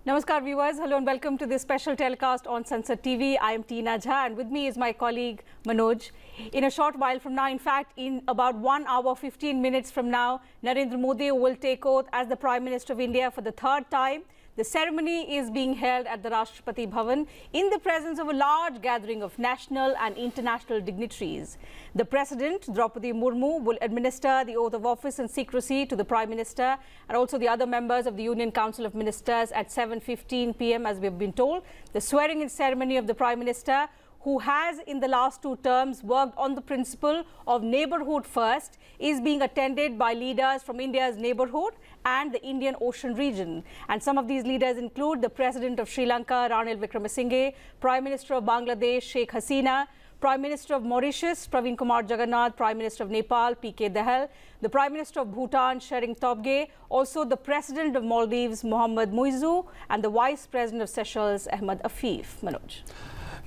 Namaskar viewers, hello and welcome to this special telecast on Sansad TV. I am Tina Jha and with me is my colleague Manoj. In a short while from now, in fact, in about 1 hour 15 minutes from now, Narendra Modi will take oath as the Prime Minister of India for the third time. The ceremony is being held at the Rashtrapati Bhavan in the presence of a large gathering of national and international dignitaries. The President, Draupadi Murmu, will administer the oath of office in secrecy to the Prime Minister and also the other members of the Union Council of Ministers at 7:15 p.m. as we have been told. The swearing-in ceremony of the Prime Minister, who has in the last 2 terms worked on the principle of neighbourhood first, is being attended by leaders from India's neighbourhood and the Indian Ocean region. And some of these leaders include the President of Sri Lanka, Ranil Wickremesinghe, Prime Minister of Bangladesh, Sheikh Hasina, Prime Minister of Mauritius, Praveen Kumar Jagannath, Prime Minister of Nepal, P.K. Dahal, the Prime Minister of Bhutan, Tshering Tobgay, also the President of Maldives, Mohamed Muizzu, and the Vice President of Seychelles, Ahmed Afif. Manoj.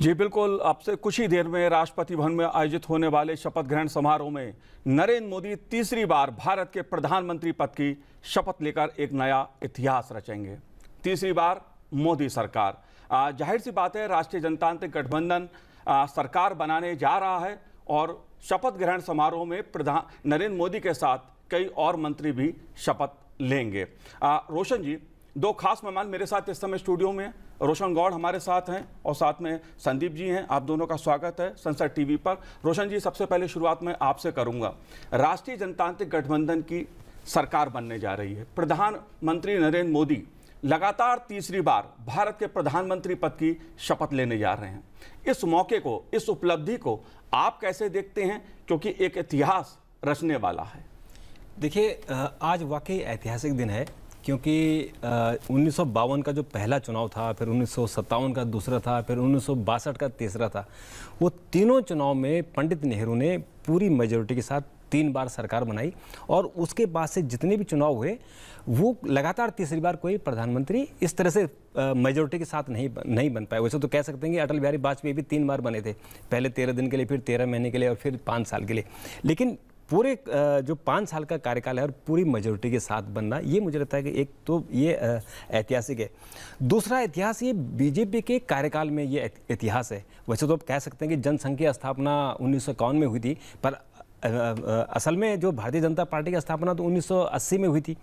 जी बिल्कुल, आपसे कुछ ही देर में राष्ट्रपति भवन में आयोजित होने वाले शपथ ग्रहण समारोह में नरेंद्र मोदी तीसरी बार भारत के प्रधानमंत्री पद की शपथ लेकर एक नया इतिहास रचेंगे। तीसरी बार मोदी सरकार, जाहिर सी बात है राष्ट्रीय जनतांत्रिक गठबंधन सरकार बनाने जा रहा है और शपथ ग्रहण समारोह में नरेंद्र मोदी के साथ कई और मंत्री भी शपथ लेंगे। रोशन जी, 2 खास मेहमान मेरे साथ इस समय स्टूडियो में, रोशन गौड़ हमारे साथ हैं और साथ में संदीप जी हैं। आप दोनों का स्वागत है संसद टीवी पर। रोशन जी, सबसे पहले शुरुआत में आपसे करूंगा। राष्ट्रीय जनतांत्रिक गठबंधन की सरकार बनने जा रही है। प्रधानमंत्री नरेंद्र मोदी लगातार तीसरी बार भारत के प्रधानमंत्री पद की शपथ लेने जा रहे हैं। इस मौके को, इस उपलब्धि को आप कैसे देखते हैं, क्योंकि एक इतिहास रचने वाला है? देखिए, आज वाकई ऐतिहासिक दिन है, क्योंकि 1952 का जो पहला चुनाव था, फिर 1957 का दूसरा था, फिर 1962 का तीसरा था। वो तीनों चुनाव में पंडित नेहरू ने पूरी मेजोरिटी के साथ 3 बार सरकार बनाई और उसके बाद से जितने भी चुनाव हुए वो लगातार तीसरी बार कोई प्रधानमंत्री इस तरह से मेजोरिटी के साथ नहीं बन पाए। वैसे तो कह सकते हैं कि अटल बिहारी वाजपेयी भी 3 बार बने थे, पहले 13 दिन के लिए, फिर 13 महीने के लिए और फिर 5 साल के लिए। लेकिन पूरे जो 5 साल का कार्यकाल है और पूरी मेजोरिटी के साथ बनना, ये मुझे लगता है कि एक तो ये ऐतिहासिक है। दूसरा इतिहास ये बीजेपी के कार्यकाल में ये इतिहास है। वैसे तो आप कह सकते हैं कि जनसंघ की स्थापना 1951 में हुई थी, पर असल में जो भारतीय जनता पार्टी की स्थापना तो 1980 में हुई थी।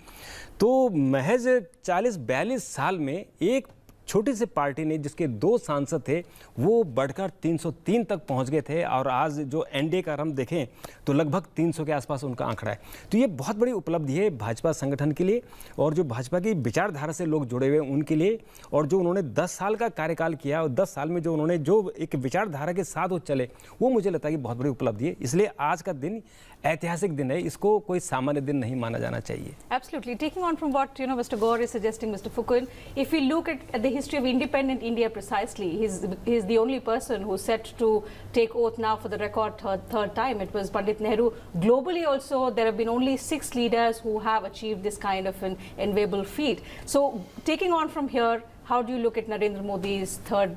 तो महज 40-42 साल में एक छोटी सी पार्टी ने, जिसके 2 सांसद थे, वो बढ़कर 303 तक पहुंच गए थे और आज जो एनडीए का रम देखें तो लगभग 300 के आसपास उनका आंकड़ा है। तो ये बहुत बड़ी उपलब्धि है भाजपा संगठन के लिए और जो भाजपा की विचारधारा से लोग जुड़े हुए हैं उनके लिए, और जो उन्होंने 10 साल का कार्यकाल किया और 10 साल में जो उन्होंने जो एक विचारधारा के साथ वो चले, वो मुझे लगता है कि बहुत बड़ी उपलब्धि है। इसलिए आज का दिन ऐतिहासिक दिन है, इसको कोई सामान्य दिन नहीं माना जाना चाहिए। Absolutely. Taking on from what Mr. Gore is suggesting, Mr. Fukun, if we look at the history of independent India precisely, he's the only person who's set to take oath now for the record third time. It was Pandit Nehru. Globally also, there have been only 6 leaders who have achieved this kind of an enviable feat. So taking on from here, how do you look at Narendra Modi's third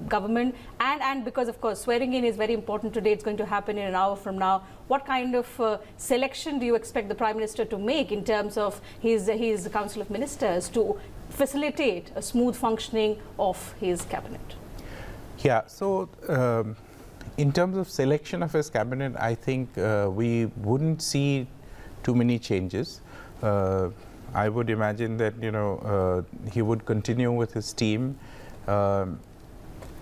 government? And because, of course, swearing in is very important today. It's going to happen in an hour from now. What kind of selection do you expect the Prime Minister to make in terms of his Council of Ministers to facilitate a smooth functioning of his cabinet? Yeah, so in terms of selection of his cabinet, I think we wouldn't see too many changes. I would imagine that he would continue with his team.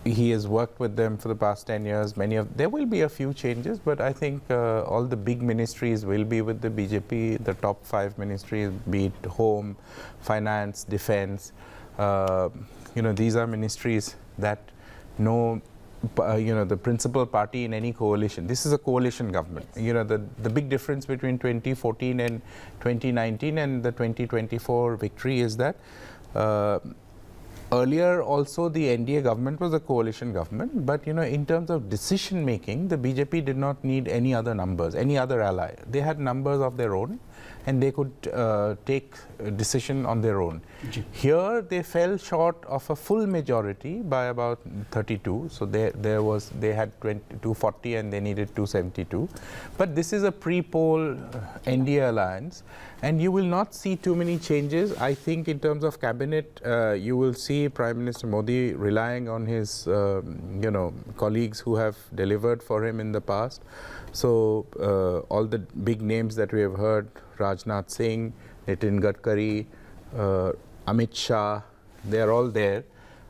He has worked with them for the past 10 years. There will be a few changes, but I think all the big ministries will be with the BJP. The top 5 ministries, be it Home, Finance, Defense. These are ministries that know the principal party in any coalition. This is a coalition government. Yes. The big difference between 2014 and 2019 and the 2024 victory is that earlier also the NDA government was a coalition government, but in terms of decision making, the BJP did not need any other numbers, any other ally. They had numbers of their own, and they could take a decision on their own. Here they fell short of a full majority by about 32. So they had 240 and they needed 272. But this is a pre-poll NDA alliance, and you will not see too many changes. I think in terms of cabinet, you will see Prime Minister Modi relying on his colleagues who have delivered for him in the past. So all the big names that we have heard, Rajnath Singh, Nitin Gadkari, Amit Shah, they are all there.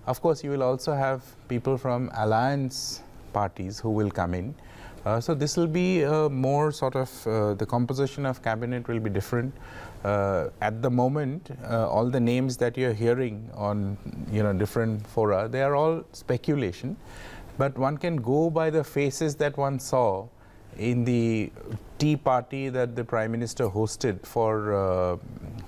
Of course, you will also have people from alliance parties who will come in. So this will be more sort of, the composition of cabinet will be different. At the moment, all the names that you're hearing on different fora, they are all speculation. But one can go by the faces that one saw in the tea party that the Prime Minister hosted for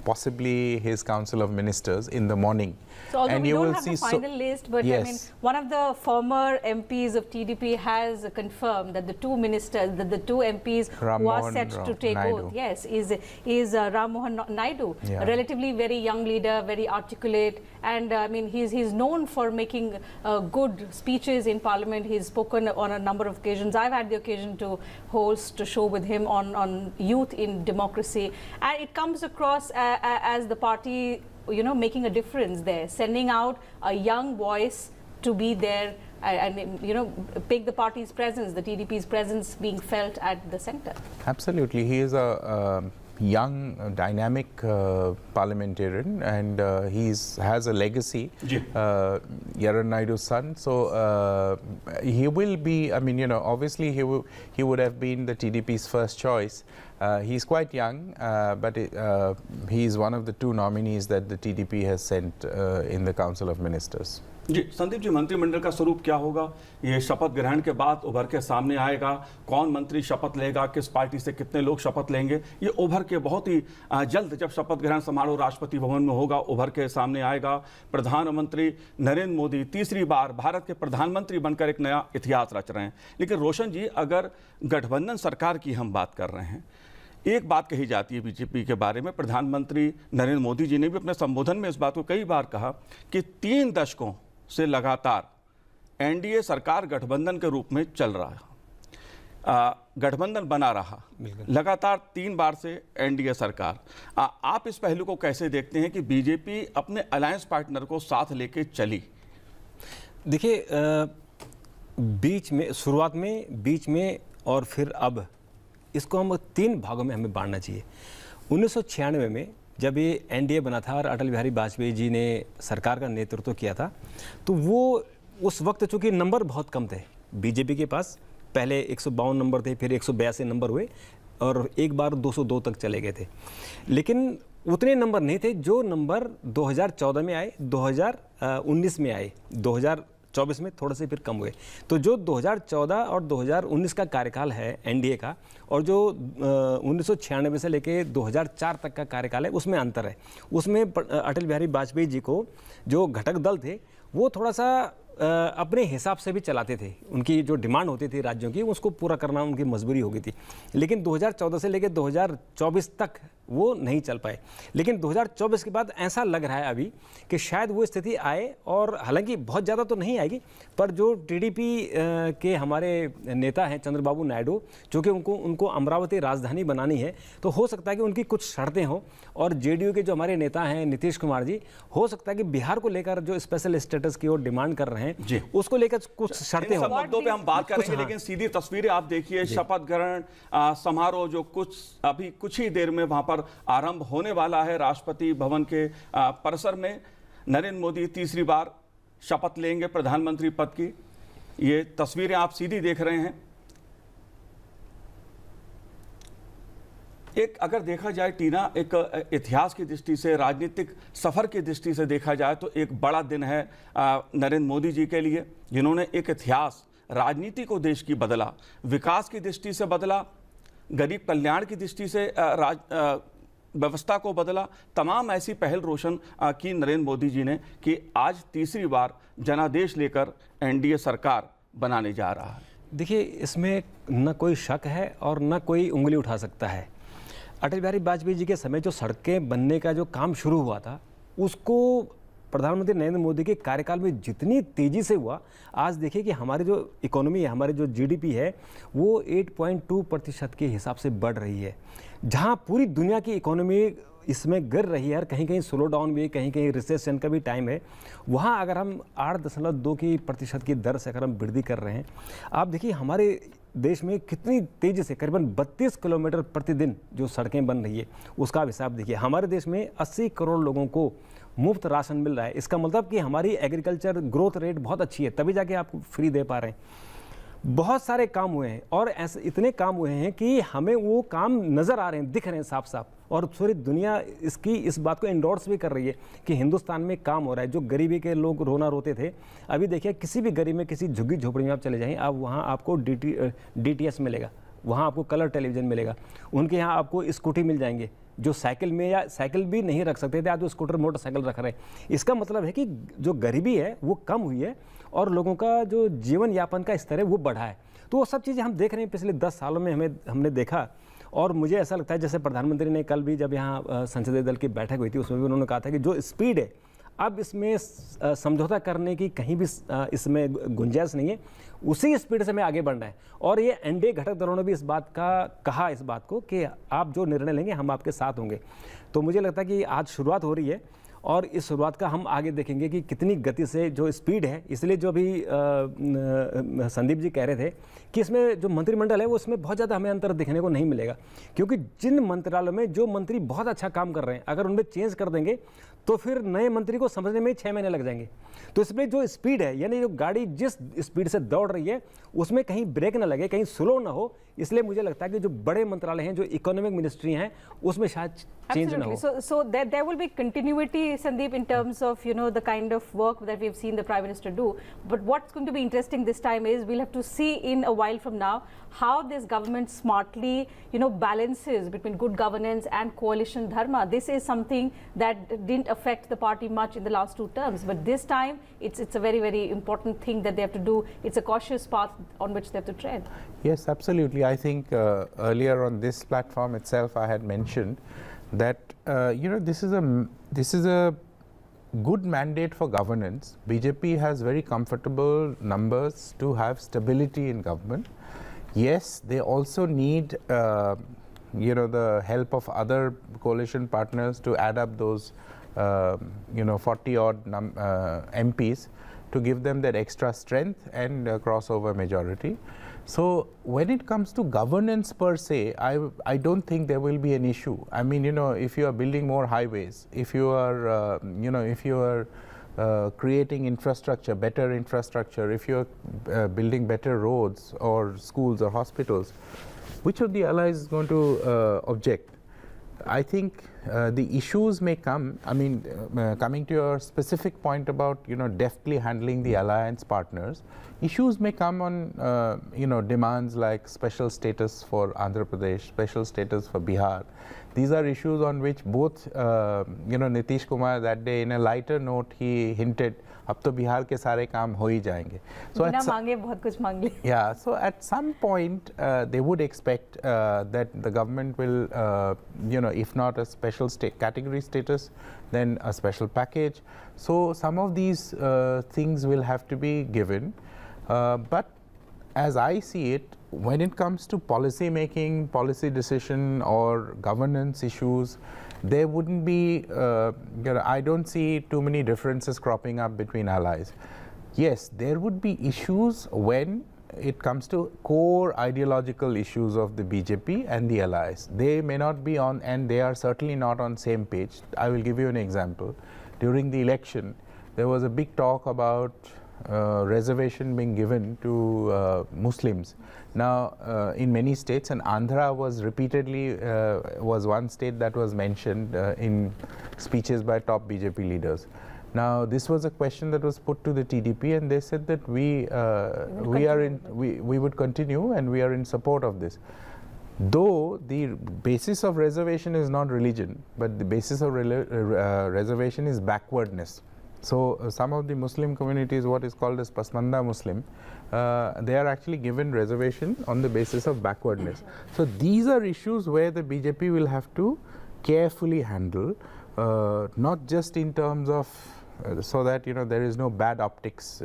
possibly his Council of Ministers in the morning. So although and we you don't will have see the final list, but yes. I mean, one of the former MPs of TDP has confirmed that the two ministers, that the two MPs who are set to take oath, yes, is Ram Mohan Naidu, Yeah. a relatively very young leader, very articulate, and I mean, he's known for making good speeches in Parliament. He's spoken on a number of occasions. I've had the occasion to host a show with him on youth in democracy, and it comes across as the party making a difference there, sending out a young voice to be there and pick the party's presence, the TDP's presence being felt at the centre. Absolutely. He is a young, dynamic parliamentarian, and he has a legacy, Yaran Naidu's son. So he will be, obviously he would have been the TDP's first choice. He's quite young, but he is one of the two nominees that the TDP has sent in the Council of Ministers. जी संदीप जी, मंत्रिमंडल का स्वरूप क्या होगा? ये शपथ ग्रहण के बाद उभर के सामने आएगा, कौन मंत्री शपथ लेगा, किस पार्टी से कितने लोग शपथ लेंगे, ये उभर के बहुत ही जल्द जब शपथ ग्रहण समारोह राष्ट्रपति भवन में होगा उभर के सामने आएगा। प्रधानमंत्री नरेंद्र मोदी तीसरी बार भारत के प्रधानमंत्री बनकर एक नया इतिहास रच रहे हैं। लेकिन रोशन जी, अगर गठबंधन सरकार की हम बात कर रहे हैं, एक बात कही जाती है बीजेपी के बारे में, प्रधानमंत्री नरेंद्र मोदी जी ने भी अपने संबोधन में इस बात को कई बार कहा कि 3 दशकों से लगातार एनडीए सरकार गठबंधन के रूप में चल रहा है, गठबंधन बना रहा, लगातार 3 बार से एनडीए सरकार। आप इस पहलू को कैसे देखते हैं कि बीजेपी अपने अलायंस पार्टनर को साथ लेके चली? देखिए, बीच में, शुरुआत में, बीच में और फिर अब, इसको हम 3 भागों में हमें बांटना चाहिए। 1996 में जब ये एनडीए बना था और अटल बिहारी वाजपेयी जी ने सरकार का नेतृत्व किया था, तो वो उस वक्त चूँकि नंबर बहुत कम थे बीजेपी के पास, पहले 152 नंबर थे, फिर 182 नंबर हुए और एक बार 202 तक चले गए थे। लेकिन उतने नंबर नहीं थे जो नंबर 2014 में आए, 2019 में आए, 2024 में थोड़े से फिर कम हुए। तो जो 2014 और 2019 का कार्यकाल है एनडीए का, और जो 1996 से लेके 2004 तक का कार्यकाल है, उसमें अंतर है। उसमें अटल बिहारी वाजपेयी जी को जो घटक दल थे वो थोड़ा सा अपने हिसाब से भी चलाते थे, उनकी जो डिमांड होती थी राज्यों की उसको पूरा करना उनकी मजबूरी हो गई थी। लेकिन 2014 से लेकर 2024 तक वो नहीं चल पाए। लेकिन 2024 के बाद ऐसा लग रहा है अभी कि शायद वो स्थिति आए, और हालांकि बहुत ज़्यादा तो नहीं आएगी, पर जो टीडीपी के हमारे नेता हैं चंद्रबाबू नायडू, जो कि उनको अमरावती राजधानी बनानी है, तो हो सकता है कि उनकी कुछ शर्तें हों। और जेडीयू के जो हमारे नेता हैं नीतीश कुमार जी, हो सकता है कि बिहार को लेकर जो स्पेशल स्टेटस की ओर डिमांड कर रहे हैं उसको लेकर कुछ शर्तें हों। मुद्दों पे हम बात करेंगे, लेकिन सीधी तस्वीरें आप देखिए, शपथ ग्रहण समारोह जो कुछ ही देर में वहां पर आरंभ होने वाला है राष्ट्रपति भवन के परिसर में। नरेंद्र मोदी तीसरी बार शपथ लेंगे प्रधानमंत्री पद की। ये तस्वीरें आप सीधी देख रहे हैं। एक अगर देखा जाए टीना, एक इतिहास की दृष्टि से, राजनीतिक सफर की दृष्टि से देखा जाए तो एक बड़ा दिन है नरेंद्र मोदी जी के लिए, जिन्होंने एक इतिहास, राजनीति को देश की बदला, विकास की दृष्टि से बदला, गरीब कल्याण की दृष्टि से व्यवस्था को बदला। तमाम ऐसी पहल रोशन की नरेंद्र मोदी जी ने कि आज तीसरी बार जनादेश लेकर एनडीए सरकार बनाने जा रहा है। देखिए, इसमें न कोई शक है और न कोई उंगली उठा सकता है। अटल बिहारी वाजपेयी जी के समय जो सड़कें बनने का जो काम शुरू हुआ था, उसको प्रधानमंत्री नरेंद्र मोदी के कार्यकाल में जितनी तेज़ी से हुआ, आज देखिए कि हमारी जो इकोनॉमी है, हमारी जो जीडीपी है, वो 8.2% के हिसाब से बढ़ रही है। जहां पूरी दुनिया की इकोनॉमी इसमें गिर रही है और कहीं कहीं स्लो डाउन भी, कहीं कहीं रिसेशन का भी टाइम है, वहाँ अगर हम 8.2% की दर से अगर हम वृद्धि कर रहे हैं, आप देखिए हमारे देश में कितनी तेज़ी से करीबन 32 किलोमीटर प्रतिदिन जो सड़कें बन रही है, उसका आप हिसाब देखिए। हमारे देश में 80 करोड़ लोगों को मुफ्त राशन मिल रहा है। इसका मतलब कि हमारी एग्रीकल्चर ग्रोथ रेट बहुत अच्छी है, तभी जाके आप फ्री दे पा रहे हैं। बहुत सारे काम हुए हैं और ऐसे इतने काम हुए हैं कि हमें वो काम नज़र आ रहे हैं, दिख रहे हैं साफ साफ, और पूरी दुनिया इस बात को एंडोर्स भी कर रही है कि हिंदुस्तान में काम हो रहा है। जो गरीबी के लोग रोना रोते थे, अभी देखिए किसी भी गरीब में, किसी झुग्गी झोपड़ी में आप चले जाएं, आप वहाँ आपको DTS मिलेगा, वहाँ आपको कलर टेलीविज़न मिलेगा, उनके यहाँ आपको स्कूटी मिल जाएंगे। जो साइकिल में या साइकिल भी नहीं रख सकते थे, आज वो स्कूटर मोटरसाइकिल रख रहे हैं। इसका मतलब है कि जो गरीबी है वो कम हुई है और लोगों का जो जीवन यापन का स्तर है वो बढ़ा है। तो वो सब चीज़ें हम देख रहे हैं पिछले 10 सालों में हमने देखा। और मुझे ऐसा लगता है, जैसे प्रधानमंत्री ने कल भी जब यहाँ संसदीय दल की बैठक हुई थी, उसमें भी उन्होंने कहा था कि जो स्पीड है, अब इसमें समझौता करने की कहीं भी इसमें गुंजाइश नहीं है, उसी स्पीड से हमें आगे बढ़ना है। और ये एनडीए घटक दलों ने भी इस बात का कहा, इस बात को कि आप जो निर्णय लेंगे हम आपके साथ होंगे। तो मुझे लगता है कि आज शुरुआत हो रही है और इस शुरुआत का हम आगे देखेंगे कि कितनी गति से जो स्पीड है। इसलिए जो अभी संदीप जी कह रहे थे कि इसमें जो मंत्रिमंडल है वो उसमें बहुत ज़्यादा हमें अंतर देखने को नहीं मिलेगा, क्योंकि जिन मंत्रालयों में जो मंत्री बहुत अच्छा काम कर रहे हैं, अगर उनमें चेंज कर देंगे तो फिर नए मंत्री को समझने में 6 महीने लग जाएंगे। तो इसमें जो स्पीड है, यानी जो गाड़ी जिस स्पीड से दौड़ रही है उसमें कहीं ब्रेक ना लगे, कहीं स्लो ना हो, इसलिए मुझे लगता है कि जो बड़े मंत्रालय हैं, जो इकोनॉमिक मिनिस्ट्री हैं, उसमें शायद चेंज ना हो। So there will be continuity, Sandeep, in terms of the kind of work that we have seen the Prime Minister do. But what's going to be interesting this time is we'll have to see in a while from now how this government smartly balances between good governance and coalition dharma. This is something that didn't affect the party much in the last 2 terms, but this time it's a very, very important thing that they have to do. It's a cautious path on which they have to tread. Yes, absolutely. I think earlier on this platform itself I had mentioned that this is a good mandate for governance. BJP has very comfortable numbers to have stability in government. Yes, they also need the help of other coalition partners to add up those 40 odd MPs to give them that extra strength and crossover majority. So when it comes to governance per se, I don't think there will be an issue. I mean, if you are building more highways, if you are creating infrastructure, better infrastructure, if you are building better roads or schools or hospitals, which of the allies is going to object? I think the issues may come. I mean, coming to your specific point about deftly handling the alliance partners, issues may come on demands like special status for Andhra Pradesh, special status for Bihar. These are issues on which both Nitish Kumar that day in a lighter note he hinted अब तो बिहार के सारे काम हो ही जाएंगे. So बिना मांगे बहुत कुछ मांग ले. Yeah, so at some point they would expect that the government will if not a special category status, then a special package. So some of these things will have to be given, but as I see it, when it comes to policy making, policy decision or governance issues, there wouldn't be, I don't see too many differences cropping up between allies. Yes, there would be issues when it comes to core ideological issues of the BJP and the allies. They may not be on, and they are certainly not on same page. I will give you an example. During the election, there was a big talk about reservation being given to Muslims. Now, in many states, and Andhra was repeatedly was one state that was mentioned in speeches by top BJP leaders. Now, this was a question that was put to the TDP, and they said that we would continue, and we are in support of this. Though the basis of reservation is not religion, but the basis of reservation is backwardness. So some of the Muslim communities, what is called as Pasmanda Muslim, they are actually given reservation on the basis of backwardness. So these are issues where the BJP will have to carefully handle, not just in terms of so that there is no bad optics.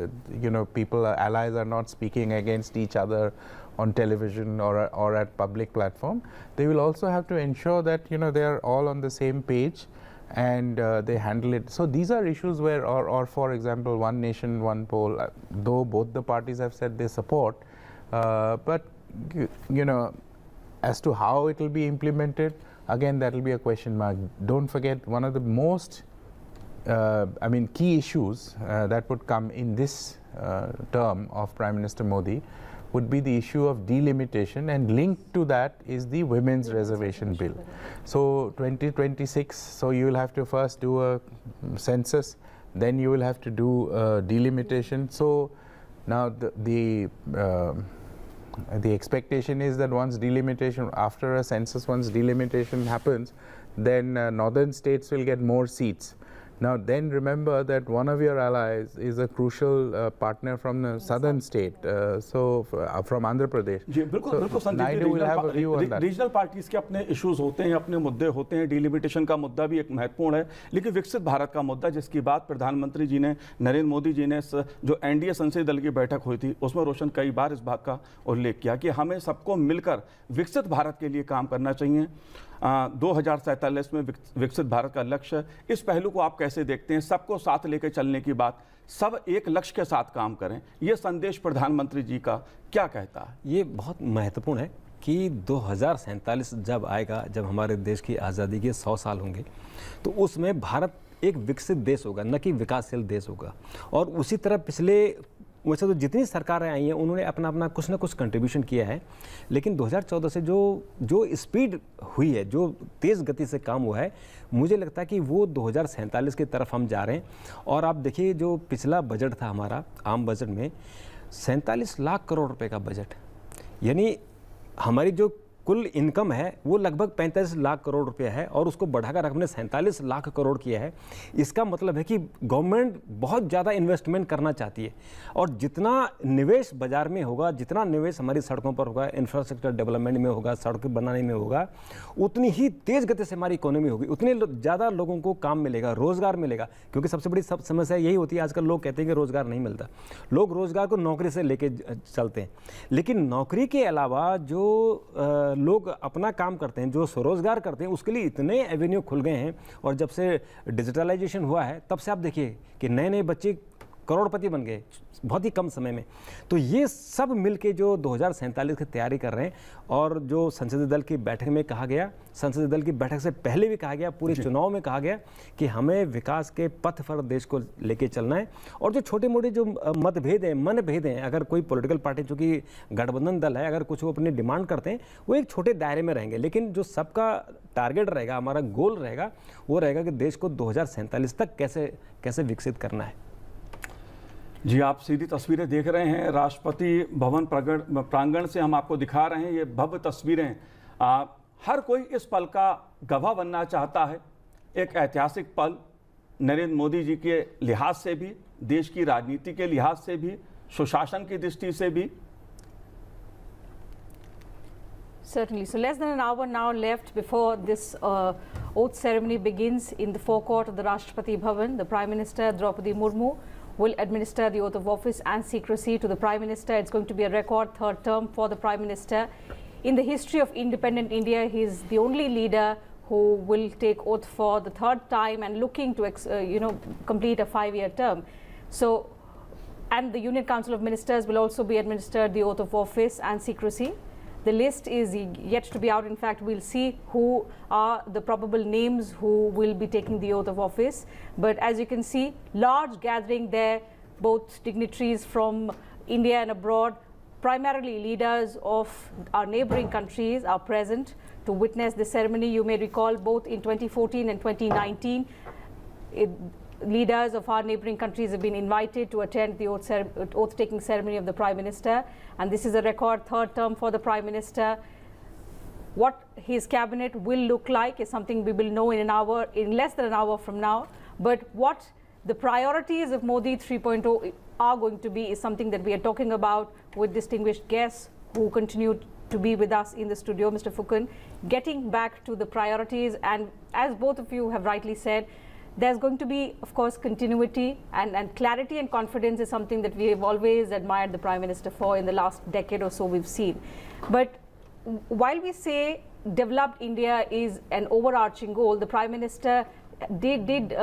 People, allies are not speaking against each other on television or at public platform. They will also have to ensure that they are all on the same page and they handle it. So these are issues where, or for example, one nation, one poll, though both the parties have said they support, but as to how it will be implemented, again, that will be a question mark. Don't forget, one of the most key issues that would come in this term of Prime Minister Modi would be the issue of delimitation, and linked to that is the women's reservation bill. So 2026, so you will have to first do a census, then you will have to do delimitation. So now the expectation is that once delimitation, after a census, once delimitation happens, then northern states will get more seats. Now then remember that one of your allies is a crucial partner from the southern state, from Andhra Pradesh. जी बिल्कुल बिल्कुल Sandeep ji, regional parties के अपने issues होते हैं, अपने मुद्दे होते हैं। डिलिमिटेशन का मुद्दा भी एक महत्वपूर्ण है, लेकिन विकसित भारत का मुद्दा, जिसकी बात प्रधानमंत्री जी ने, नरेंद्र मोदी जी ने, जो एनडीए संसदीय दल की बैठक हुई थी उसमें रोशन कई बार इस बात का उल्लेख किया कि हमें सबको मिलकर विकसित भारत के लिए काम करना चाहिए। 2047 में विकसित भारत का लक्ष्य, इस पहलू को आप कैसे देखते हैं? सबको साथ लेकर चलने की बात, सब एक लक्ष्य के साथ काम करें, ये संदेश प्रधानमंत्री जी का क्या कहता है? ये बहुत महत्वपूर्ण है कि 2047 जब आएगा, जब हमारे देश की आज़ादी के 100 साल होंगे, तो उसमें भारत एक विकसित देश होगा, न कि विकासशील देश होगा। और उसी तरह पिछले वैसे तो जितनी सरकारें आई हैं उन्होंने अपना अपना कुछ ना कुछ कंट्रीब्यूशन किया है, लेकिन 2014 से जो स्पीड हुई है, जो तेज़ गति से काम हुआ है, मुझे लगता है कि वो 2047 की तरफ हम जा रहे हैं। और आप देखिए, जो पिछला बजट था हमारा, आम बजट में 47 लाख करोड़ रुपए का बजट, यानी हमारी जो कुल इनकम है वो लगभग 45 लाख करोड़ रुपया है, और उसको बढ़ाकर हमने 47 लाख करोड़ किया है। इसका मतलब है कि गवर्नमेंट बहुत ज़्यादा इन्वेस्टमेंट करना चाहती है, और जितना निवेश बाजार में होगा, जितना निवेश हमारी सड़कों पर होगा, इंफ्रास्ट्रक्चर डेवलपमेंट में होगा, सड़कें बनाने में होगा, उतनी ही तेज़ गति से हमारी इकोनॉमी होगी, उतने ज़्यादा लोगों को काम मिलेगा, रोज़गार मिलेगा। क्योंकि सबसे बड़ी समस्या यही होती है आजकल, लोग कहते हैं कि रोज़गार नहीं मिलता, लोग रोज़गार को नौकरी से लेके चलते हैं, लेकिन नौकरी के अलावा जो लोग अपना काम करते हैं, जो स्वरोजगार करते हैं, उसके लिए इतने एवेन्यू खुल गए हैं। और जब से डिजिटलाइजेशन हुआ है तब से आप देखिए कि नए नए बच्चे करोड़पति बन गए बहुत ही कम समय में। तो ये सब मिलके जो 2047 की तैयारी कर रहे हैं, और जो संसदीय दल की बैठक में कहा गया, संसदीय दल की बैठक से पहले भी कहा गया, पूरे चुनाव में कहा गया कि हमें विकास के पथ पर देश को लेके चलना है। और जो छोटे मोटे जो मतभेद हैं, मनभेद हैं, अगर कोई पॉलिटिकल पार्टी, चूँकि गठबंधन दल है, अगर कुछ वो अपनी डिमांड करते हैं, वो एक छोटे दायरे में रहेंगे, लेकिन जो सबका टारगेट रहेगा, हमारा गोल रहेगा, वो रहेगा कि देश को 2047 तक कैसे विकसित करना है। जी, आप सीधी तस्वीरें देख रहे हैं, राष्ट्रपति भवन प्रांगण से हम आपको दिखा रहे हैं ये भव्य तस्वीरें। हर कोई इस पल का गवाह बनना चाहता है, एक ऐतिहासिक पल, नरेंद्र मोदी जी के लिहाज से भी, देश की राजनीति के लिहाज से भी, सुशासन की दृष्टि से भी। Certainly. So less than an hour now left before this oath ceremony begins in the forecourt of the Rashtrapati Bhavan. The Prime Minister Draupadi Murmu will administer the oath of office and secrecy to the Prime Minister. It's going to be a record third term for the Prime Minister. In the history of independent India, he is the only leader who will take oath for the third time and looking to complete a 5-year term. So, and the Union Council of Ministers will also be administered the oath of office and secrecy. The list is yet to be out. In fact, we'll see who are the probable names who will be taking the oath of office. But as you can see, large gathering there, both dignitaries from India and abroad, primarily leaders of our neighboring countries are present to witness the ceremony. You may recall both in 2014 and 2019, leaders of our neighboring countries have been invited to attend the oath-taking ceremony of the Prime Minister, and this is a record third term for the Prime Minister. What his cabinet will look like is something we will know in less than an hour from now. But what the priorities of Modi 3.0 are going to be is something that we are talking about with distinguished guests who continue to be with us in the studio. Mr. Fukan, getting back to the priorities, and as both of you have rightly said, there's going to be, of course, continuity and clarity and confidence is something that we have always admired the Prime Minister for in the last decade or so we've seen. But while we say developed India is an overarching goal, the Prime Minister did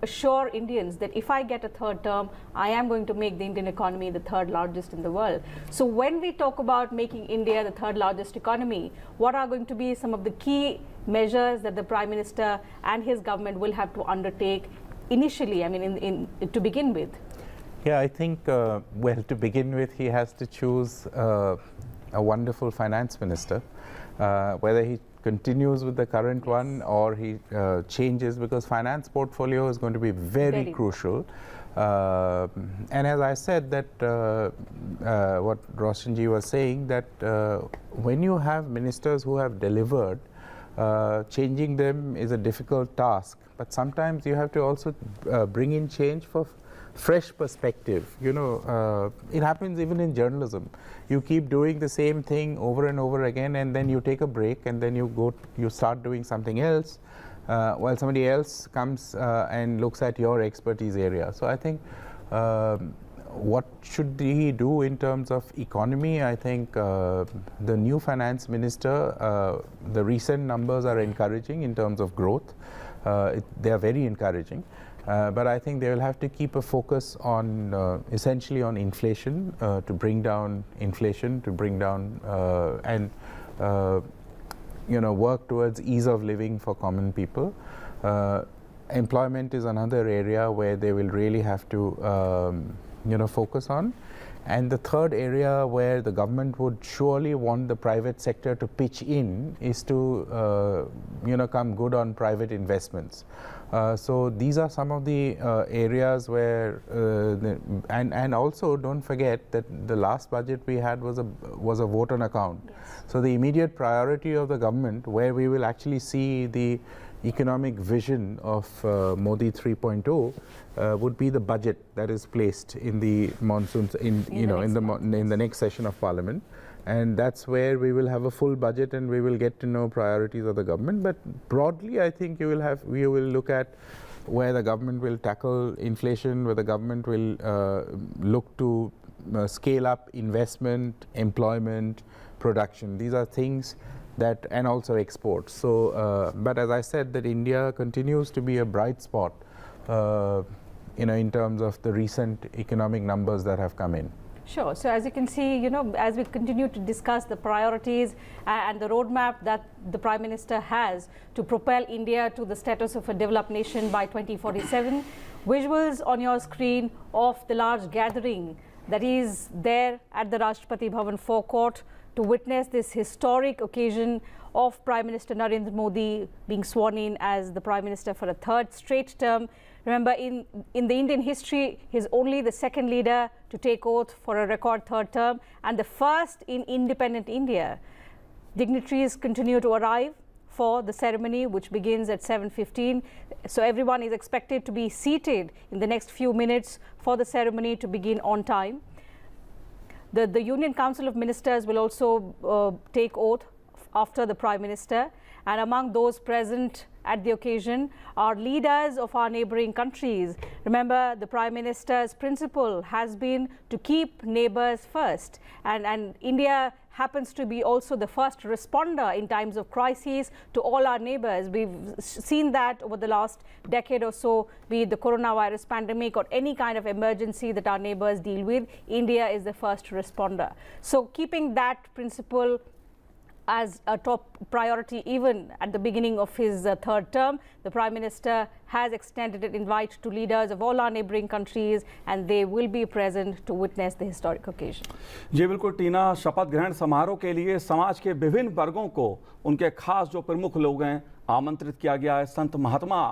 assure Indians that if I get a third term, I am going to make the Indian economy the third largest in the world. So when we talk about making India the third largest economy, what are going to be some of the key measures that the Prime Minister and his government will have to undertake initially, I mean, to begin with? Yeah, I think, well, to begin with, he has to choose a wonderful finance minister, whether he continues with the current one or he changes, because finance portfolio is going to be very crucial. And as I said, that what Roshanji was saying, that when you have ministers who have delivered, changing them is a difficult task. But sometimes you have to also bring in change for fresh perspective. You know, it happens even in journalism. You keep doing the same thing over and over again, and then you take a break, and then you start doing something else, while somebody else comes and looks at your expertise area. So I think what should he do in terms of economy? I think the new finance minister, the recent numbers are encouraging in terms of growth. They are very encouraging. But I think they will have to keep a focus on essentially on inflation, to bring down inflation, to bring down and you know, work towards ease of living for common people. Employment is another area where they will really have to you know, focus on. And the third area where the government would surely want the private sector to pitch in is to you know, come good on private investments. So these are some of the areas where, and also don't forget that the last budget we had was a vote on account. Yes. So the immediate priority of the government, where we will actually see the economic vision of Modi 3.0, would be the budget that is placed in the monsoons, in the next session of Parliament. And that's where we will have a full budget and we will get to know priorities of the government. But broadly, I think we will look at where the government will tackle inflation, where the government will look to scale up investment, employment, production. These are things that, and also exports. So, but as I said, that India continues to be a bright spot, you know, in terms of the recent economic numbers that have come in. Sure. So as you can see, you know, as we continue to discuss the priorities and the roadmap that the Prime Minister has to propel India to the status of a developed nation by 2047, visuals on your screen of the large gathering that is there at the Rashtrapati Bhavan forecourt to witness this historic occasion of Prime Minister Narendra Modi being sworn in as the Prime Minister for a third straight term. Remember, in the Indian history, he's only the second leader to take oath for a record third term and the first in independent India. Dignitaries continue to arrive for the ceremony, which begins at 7:15. So everyone is expected to be seated in the next few minutes for the ceremony to begin on time. The Union Council of Ministers will also take oath after the Prime Minister, and among those present at the occasion are leaders of our neighboring countries. Remember, the Prime Minister's principle has been to keep neighbors first, and India happens to be also the first responder in times of crises to all our neighbors. We've seen that over the last decade or so, be it the coronavirus pandemic or any kind of emergency that our neighbors deal with, India is the first responder. So keeping that principle as a top priority even at the beginning of his third term, the Prime Minister has extended an invite to leaders of all our neighboring countries, and they will be present to witness the historic occasion. जी बिल्कुल टीना, शपथ ग्रहण समारोह के लिए समाज के विभिन्न वर्गों को, उनके खास जो प्रमुख लोग हैं, आमंत्रित किया गया है। संत महात्मा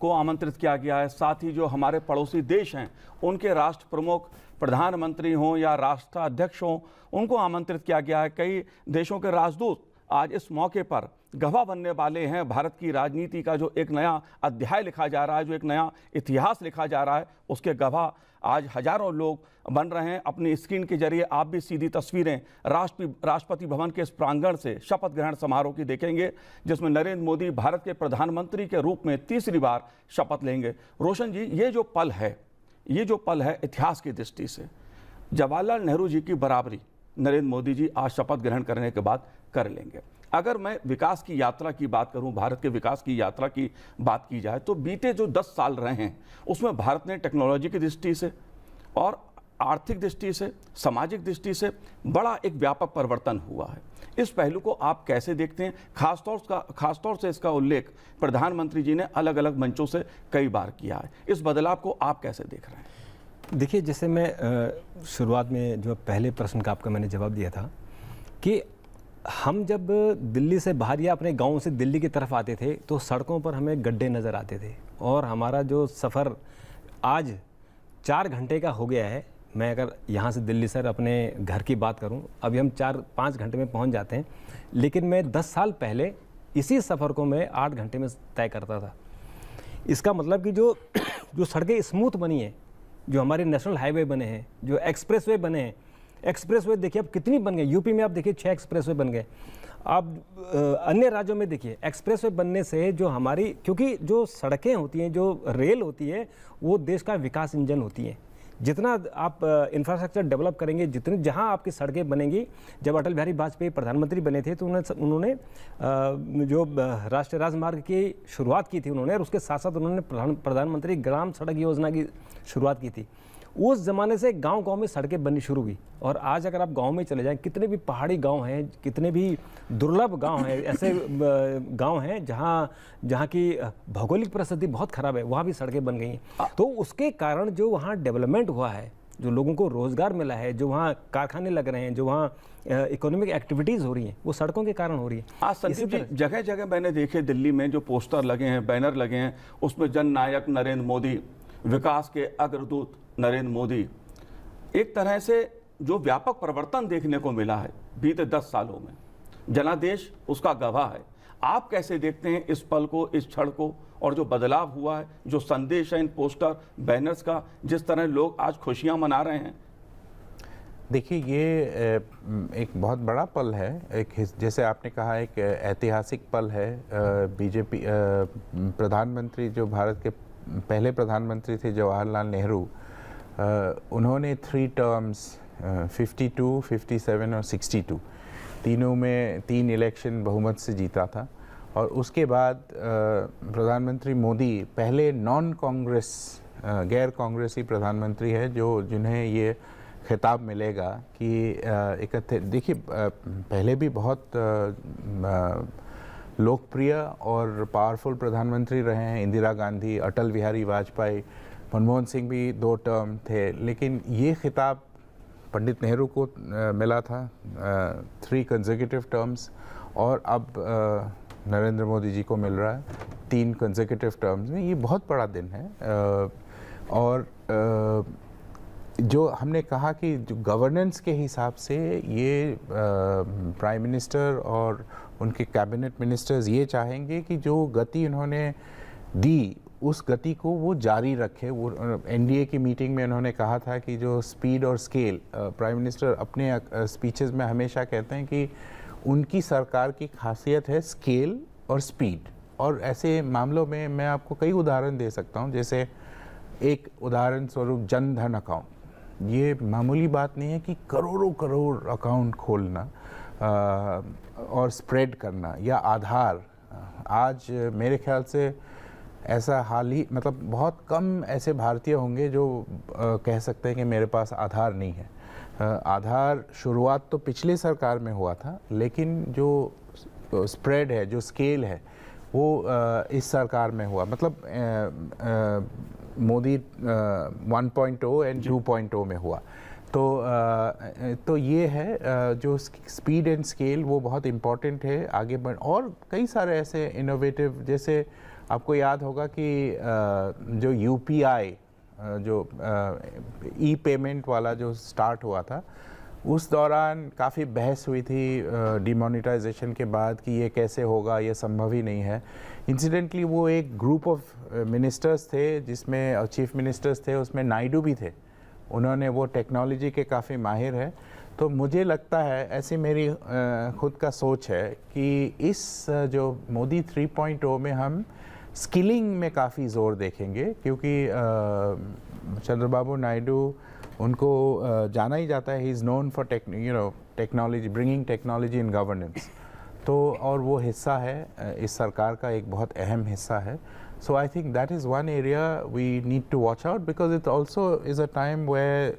को आमंत्रित किया गया है। साथ ही जो हमारे पड़ोसी देश हैं, उनके राष्ट्र प्रमुख, प्रधानमंत्री हों या राष्ट्राध्यक्ष हों, उनको आमंत्रित किया गया है। कई देशों के राजदूत आज इस मौके पर गवाह बनने वाले हैं। भारत की राजनीति का जो एक नया अध्याय लिखा जा रहा है, जो एक नया इतिहास लिखा जा रहा है, उसके गवाह आज हजारों लोग बन रहे हैं। अपनी स्क्रीन के जरिए आप भी सीधी तस्वीरें राष्ट्रपति भवन के इस प्रांगण से शपथ ग्रहण समारोह की देखेंगे, जिसमें नरेंद्र मोदी भारत के प्रधानमंत्री के रूप में तीसरी बार शपथ लेंगे। रोशन जी, ये जो पल है इतिहास की दृष्टि से, जवाहरलाल नेहरू जी की बराबरी नरेंद्र मोदी जी आज शपथ ग्रहण करने के बाद कर लेंगे। अगर मैं विकास की यात्रा की बात करूं, भारत के विकास की यात्रा की बात की जाए, तो बीते जो 10 साल रहे हैं उसमें भारत ने टेक्नोलॉजी की दृष्टि से और आर्थिक दृष्टि से, सामाजिक दृष्टि से बड़ा एक व्यापक परिवर्तन हुआ है। इस पहलू को आप कैसे देखते हैं? खासतौर से इसका उल्लेख प्रधानमंत्री जी ने अलग अलग मंचों से कई बार किया है। इस बदलाव को आप कैसे देख रहे हैं? देखिए, जैसे मैं शुरुआत में जो पहले प्रश्न का आपका मैंने जवाब दिया था कि हम जब दिल्ली से बाहर या अपने गांव से दिल्ली की तरफ आते थे तो सड़कों पर हमें गड्ढे नज़र आते थे, और हमारा जो सफ़र आज 4 घंटे का हो गया है। मैं अगर यहाँ से दिल्ली सर अपने घर की बात करूँ, अभी हम 4-5 घंटे में पहुँच जाते हैं, लेकिन मैं 10 साल पहले इसी सफ़र को मैं 8 घंटे में तय करता था। इसका मतलब कि जो सड़कें स्मूथ बनी हैं, जो हमारे नेशनल हाईवे बने हैं, जो एक्सप्रेसवे बने हैं, एक्सप्रेसवे देखिए अब कितनी बन गए। यूपी में आप देखिए 6 एक्सप्रेसवे बन गए। आप अन्य राज्यों में देखिए एक्सप्रेसवे बनने से जो हमारी, क्योंकि जो सड़कें होती हैं, जो रेल होती है, वो देश का विकास इंजन होती है। जितना आप इंफ्रास्ट्रक्चर डेवलप करेंगे, जितने जहां आपकी सड़कें बनेंगी, जब अटल बिहारी वाजपेयी प्रधानमंत्री बने थे तो उन्होंने जो राष्ट्रीय राजमार्ग की शुरुआत की थी उन्होंने, और उसके साथ साथ उन्होंने प्रधानमंत्री ग्राम सड़क योजना की शुरुआत की थी। उस ज़माने से गांव-गांव में सड़कें बननी शुरू हुई, और आज अगर आप गांव में चले जाएं, कितने भी पहाड़ी गांव हैं, कितने भी दुर्लभ गांव हैं, ऐसे गांव हैं जहां की भौगोलिक परिस्थिति बहुत ख़राब है, वहाँ भी सड़कें बन गई हैं। तो उसके कारण जो वहाँ डेवलपमेंट हुआ है, जो लोगों को रोज़गार मिला है, जो वहाँ कारखाने लग रहे हैं, जो वहाँ इकोनॉमिक एक्टिविटीज़ हो रही हैं, वो सड़कों के कारण हो रही है। आज संदीप जी, जगह जगह मैंने देखे दिल्ली में जो पोस्टर लगे हैं, बैनर लगे हैं, उसमें जन नायक नरेंद्र मोदी, विकास के अग्रदूत नरेंद्र मोदी। एक तरह से जो व्यापक परिवर्तन देखने को मिला है बीते 10 सालों में, जनादेश उसका गवाह है। आप कैसे देखते हैं इस पल को, इस क्षण को, और जो बदलाव हुआ है, जो संदेश है इन पोस्टर बैनर्स का, जिस तरह लोग आज खुशियां मना रहे हैं? देखिए, ये एक बहुत बड़ा पल है। जैसे आपने कहा, एक ऐतिहासिक पल है। बीजेपी प्रधानमंत्री, जो भारत के पहले प्रधानमंत्री थे जवाहरलाल नेहरू, उन्होंने 3 टर्म्स 52, 57 और 62 तीनों में 3 इलेक्शन बहुमत से जीता था। और उसके बाद प्रधानमंत्री मोदी पहले नॉन कांग्रेस, गैर कांग्रेसी प्रधानमंत्री है जिन्हें ये खिताब मिलेगा कि इकट्ठे। देखिए, पहले भी बहुत लोकप्रिय और पावरफुल प्रधानमंत्री रहे हैं। इंदिरा गांधी, अटल बिहारी वाजपेयी, मनमोहन सिंह भी 2 टर्म थे, लेकिन ये खिताब पंडित नेहरू को मिला था, 3 कंसेक्यूटिव टर्म्स, और अब नरेंद्र मोदी जी को मिल रहा है 3 कंसेक्यूटिव टर्म्स में। ये बहुत बड़ा दिन है। और जो हमने कहा कि जो गवर्नेंस के हिसाब से ये प्राइम मिनिस्टर और उनके कैबिनेट मिनिस्टर्स ये चाहेंगे कि जो गति उन्होंने दी, उस गति को वो जारी रखे। वो एनडीए की मीटिंग में उन्होंने कहा था कि जो स्पीड और स्केल, प्राइम मिनिस्टर अपने स्पीचेस में हमेशा कहते हैं कि उनकी सरकार की खासियत है स्केल और स्पीड। और ऐसे मामलों में मैं आपको कई उदाहरण दे सकता हूँ। जैसे एक उदाहरण स्वरूप जन धन अकाउंट, ये मामूली बात नहीं है कि करोड़ों करोड़ अकाउंट खोलना और स्प्रेड करना, या आधार। आज मेरे ख्याल से ऐसा हाल ही, मतलब बहुत कम ऐसे भारतीय होंगे जो कह सकते हैं कि मेरे पास आधार नहीं है। आधार शुरुआत तो पिछले सरकार में हुआ था, लेकिन जो स्प्रेड है, जो स्केल है, वो इस सरकार में हुआ। मतलब मोदी 1.0 एंड 2.0 में हुआ। तो ये है जो स्पीड एंड स्केल, वो बहुत इम्पॉर्टेंट है आगे बढ़। और कई सारे ऐसे इनोवेटिव, जैसे आपको याद होगा कि जो यूपीआई, जो ई पेमेंट वाला जो स्टार्ट हुआ था, उस दौरान काफ़ी बहस हुई थी डिमोनेटाइजेशन के बाद कि ये कैसे होगा, ये संभव ही नहीं है। इंसिडेंटली वो एक ग्रुप ऑफ मिनिस्टर्स थे जिसमें चीफ मिनिस्टर्स थे, उसमें नायडू भी थे। उन्होंने वो टेक्नोलॉजी के काफ़ी माहिर है। तो मुझे लगता है, ऐसी मेरी खुद का सोच है कि इस जो मोदी 3.0 में हम स्किलिंग में काफ़ी ज़ोर देखेंगे, क्योंकि चंद्रबाबू नायडू उनको जाना ही जाता है, he is known for technology, bringing technology in governance. तो और वो हिस्सा है इस सरकार का, एक बहुत अहम हिस्सा है। So I think that is one area we need to watch out, because it also is a time where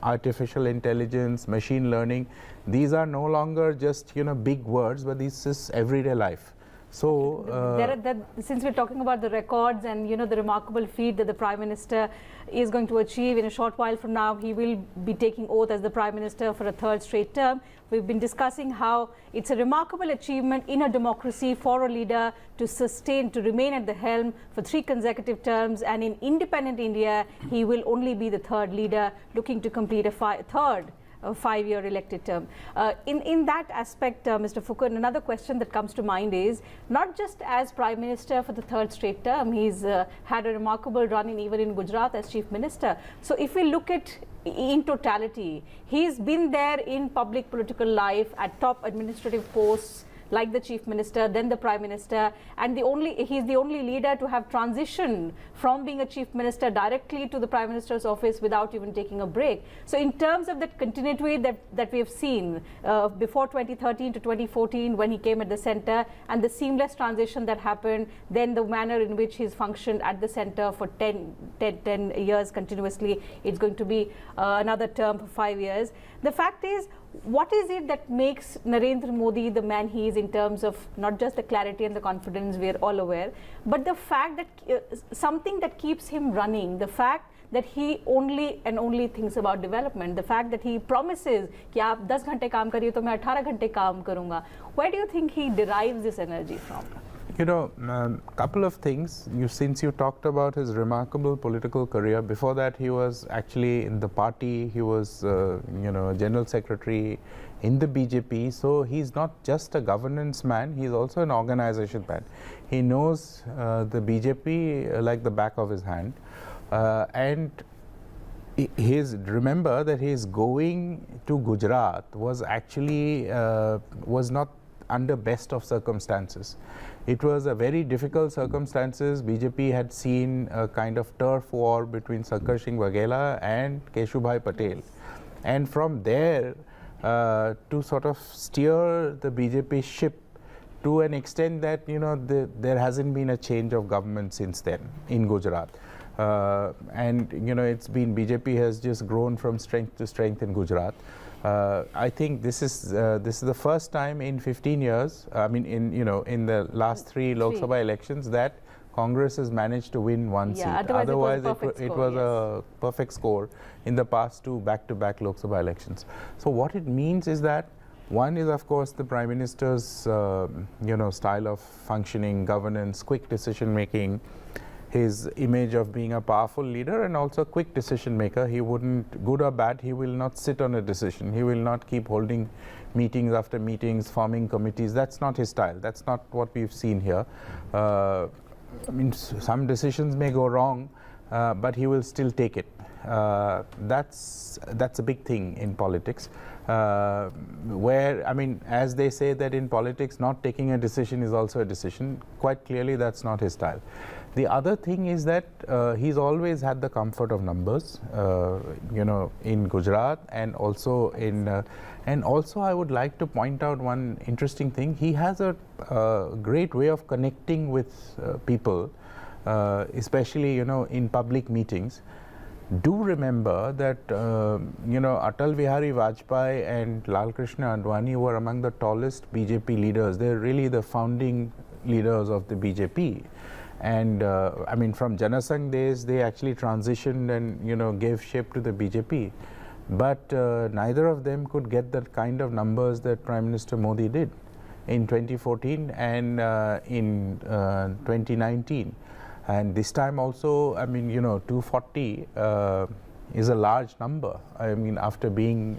artificial intelligence, machine learning, these are no longer just big words, but this is everyday life. So since we're talking about the records and the remarkable feat that the Prime Minister is going to achieve in a short while from now, he will be taking oath as the Prime Minister for a third straight term. We've been discussing how it's a remarkable achievement in a democracy for a leader to sustain, to remain at the helm for 3 consecutive terms, and in independent India, he will only be the third leader looking to complete a third 5-year elected term. In that aspect, Mr. Phukun, another question that comes to mind is, not just as Prime Minister for the third straight term, he's had a remarkable run even in Gujarat as Chief Minister. So if we look at in totality, he's been there in public political life at top administrative posts like the Chief Minister, then the Prime Minister, and he's the only leader to have transitioned from being a Chief Minister directly to the Prime Minister's office without even taking a break. So in terms of that continuity that we have seen before 2013 to 2014 when he came at the centre, and the seamless transition that happened, then the manner in which he's functioned at the centre for 10 years continuously, it's going to be another term for 5 years. The fact is, what is it that makes Narendra Modi the man he is, in terms of not just the clarity and the confidence, we are all aware, but the fact that something that keeps him running, the fact that he only thinks about development, the fact that he promises कि आप 10 घंटे काम करिए तो मैं 18 घंटे काम करूँगा. Where do you think he derives this energy from? Couple of things. Since you talked about his remarkable political career, before that he was actually in the party. He was, general secretary in the BJP. So he's not just a governance man. He's also an organization man. He knows the BJP like the back of his hand, and remember that his going to Gujarat was actually was not under best of circumstances. It was a very difficult circumstances. BJP had seen a kind of turf war between Shankar Singh Waghela and Keshubhai Patel, and from there to sort of steer the BJP ship to an extent that there hasn't been a change of government since then in Gujarat. And it's been, BJP has just grown from strength to strength in Gujarat. I think this is the first time in 15 years, I mean in the last 3 Lok Sabha elections, that Congress has managed to win one seat. Otherwise it was a perfect score in the past 2 back-to-back Lok Sabha elections. So what it means is that, one is of course the Prime Minister's style of functioning, governance, quick decision making, his image of being a powerful leader, and also quick decision maker. He wouldn't, good or bad, he will not sit on a decision. He will not keep holding meetings after meetings, forming committees. That's not his style. That's not what we've seen here. I mean, some decisions may go wrong, but he will still take it. That's a big thing in politics, where, I mean, as they say that in politics, not taking a decision is also a decision. Quite clearly, that's not his style. The other thing is that he's always had the comfort of numbers, in Gujarat, and also in, and also I would like to point out one interesting thing. He has a great way of connecting with people, especially, in public meetings. Do remember that, Atal Bihari Vajpayee and Lal Krishna Advani were among the tallest BJP leaders. They're really the founding leaders of the BJP. And I mean, from Janasangh days, they actually transitioned and gave shape to the BJP. But neither of them could get the kind of numbers that Prime Minister Modi did in 2014 and in 2019. And this time also, I mean, 240 is a large number. I mean, after being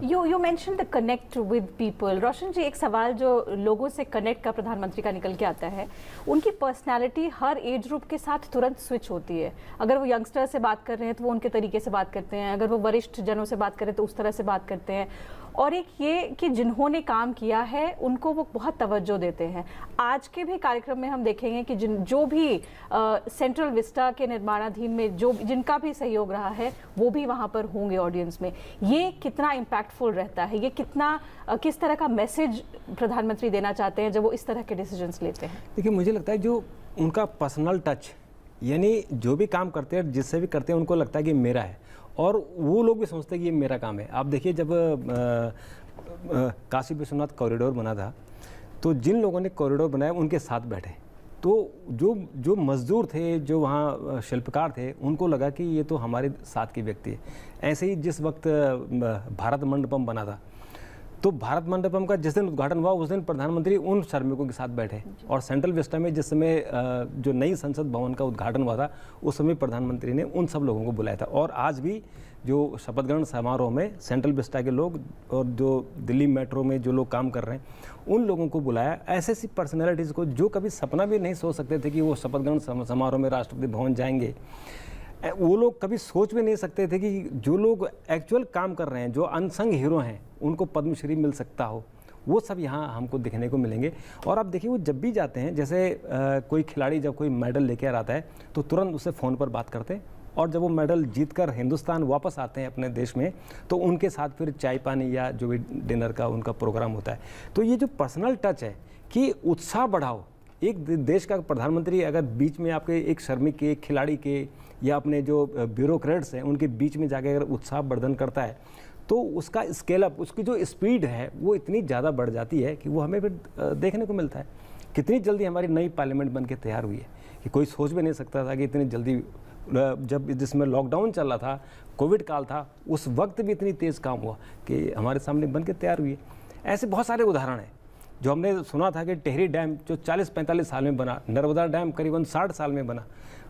You mentioned the connect with people. रोशन जी, एक सवाल जो लोगों से connect का प्रधानमंत्री का निकल के आता है, उनकी पर्सनालिटी हर एज ग्रुप के साथ तुरंत स्विच होती है। अगर वो यंगस्टर से बात कर रहे हैं तो वो उनके तरीके से बात करते हैं, अगर वो वरिष्ठ जनों से बात करें तो उस तरह से बात करते हैं। और एक ये कि जिन्होंने काम किया है उनको वो बहुत तवज्जो देते हैं। आज के भी कार्यक्रम में हम देखेंगे कि जो भी सेंट्रल विस्टा के निर्माणाधीन में जिनका भी सहयोग रहा है वो भी वहाँ पर होंगे ऑडियंस में। ये कितना इम्पैक्टफुल रहता है, ये किस तरह का मैसेज प्रधानमंत्री देना चाहते हैं जब वो इस तरह के डिसीजंस लेते हैं? देखिए, मुझे लगता है जो उनका पर्सनल टच, यानी जो भी काम करते हैं, जिससे भी करते हैं, उनको लगता है कि मेरा है, और वो लोग भी समझते हैं कि ये मेरा काम है। आप देखिए, जब काशी विश्वनाथ कॉरिडोर बना था तो जिन लोगों ने कॉरिडोर बनाया उनके साथ बैठे, तो जो मजदूर थे, जो वहाँ शिल्पकार थे, उनको लगा कि ये तो हमारे साथ के व्यक्ति है। ऐसे ही जिस वक्त भारत मंडपम बना था, तो भारत मंडपम का जिस दिन उद्घाटन हुआ उस दिन प्रधानमंत्री उन श्रमिकों के साथ बैठे, और सेंट्रल विस्टा में जिस समय जो नई संसद भवन का उद्घाटन हुआ था उस समय प्रधानमंत्री ने उन सब लोगों को बुलाया था। और आज भी जो शपथ ग्रहण समारोह में सेंट्रल विस्टा के लोग और जो दिल्ली मेट्रो में जो लोग काम कर रहे हैं उन लोगों को बुलाया। ऐसी पर्सनैलिटीज़ को जो कभी सपना भी नहीं सोच सकते थे कि वो शपथ ग्रहण समारोह में राष्ट्रपति भवन जाएंगे, वो लोग कभी सोच भी नहीं सकते थे कि जो लोग एक्चुअल काम कर रहे हैं, जो अनसंग हीरो हैं, उनको पद्मश्री मिल सकता हो। वो सब यहाँ हमको दिखने को मिलेंगे। और आप देखिए, वो जब भी जाते हैं, जैसे कोई खिलाड़ी जब कोई मेडल लेके आता है तो तुरंत उससे फ़ोन पर बात करते हैं, और जब वो मेडल जीतकर हिंदुस्तान वापस आते हैं अपने देश में तो उनके साथ फिर चाय पानी या जो भी डिनर का उनका प्रोग्राम होता है। तो ये जो पर्सनल टच है कि उत्साह बढ़ाओ, एक देश का प्रधानमंत्री अगर बीच में आपके एक श्रमिक के, एक खिलाड़ी के या अपने जो ब्यूरोक्रेट्स हैं उनके बीच में जाकर अगर उत्साह वर्धन करता है तो उसका स्केल अप, उसकी जो स्पीड है वो इतनी ज़्यादा बढ़ जाती है कि वो हमें फिर देखने को मिलता है। कितनी जल्दी हमारी नई पार्लियामेंट बन के तैयार हुई है कि कोई सोच भी नहीं सकता था कि इतनी जल्दी, जब जिसमें लॉकडाउन चल रहा था, कोविड काल था, उस वक्त भी इतनी तेज़ काम हुआ कि हमारे सामने बन के तैयार हुई है। ऐसे बहुत सारे उदाहरण हैं जो हमने सुना था कि टेहरी डैम जो 40-45 साल में बना, नर्मदा डैम करीबन 60 साल में बना।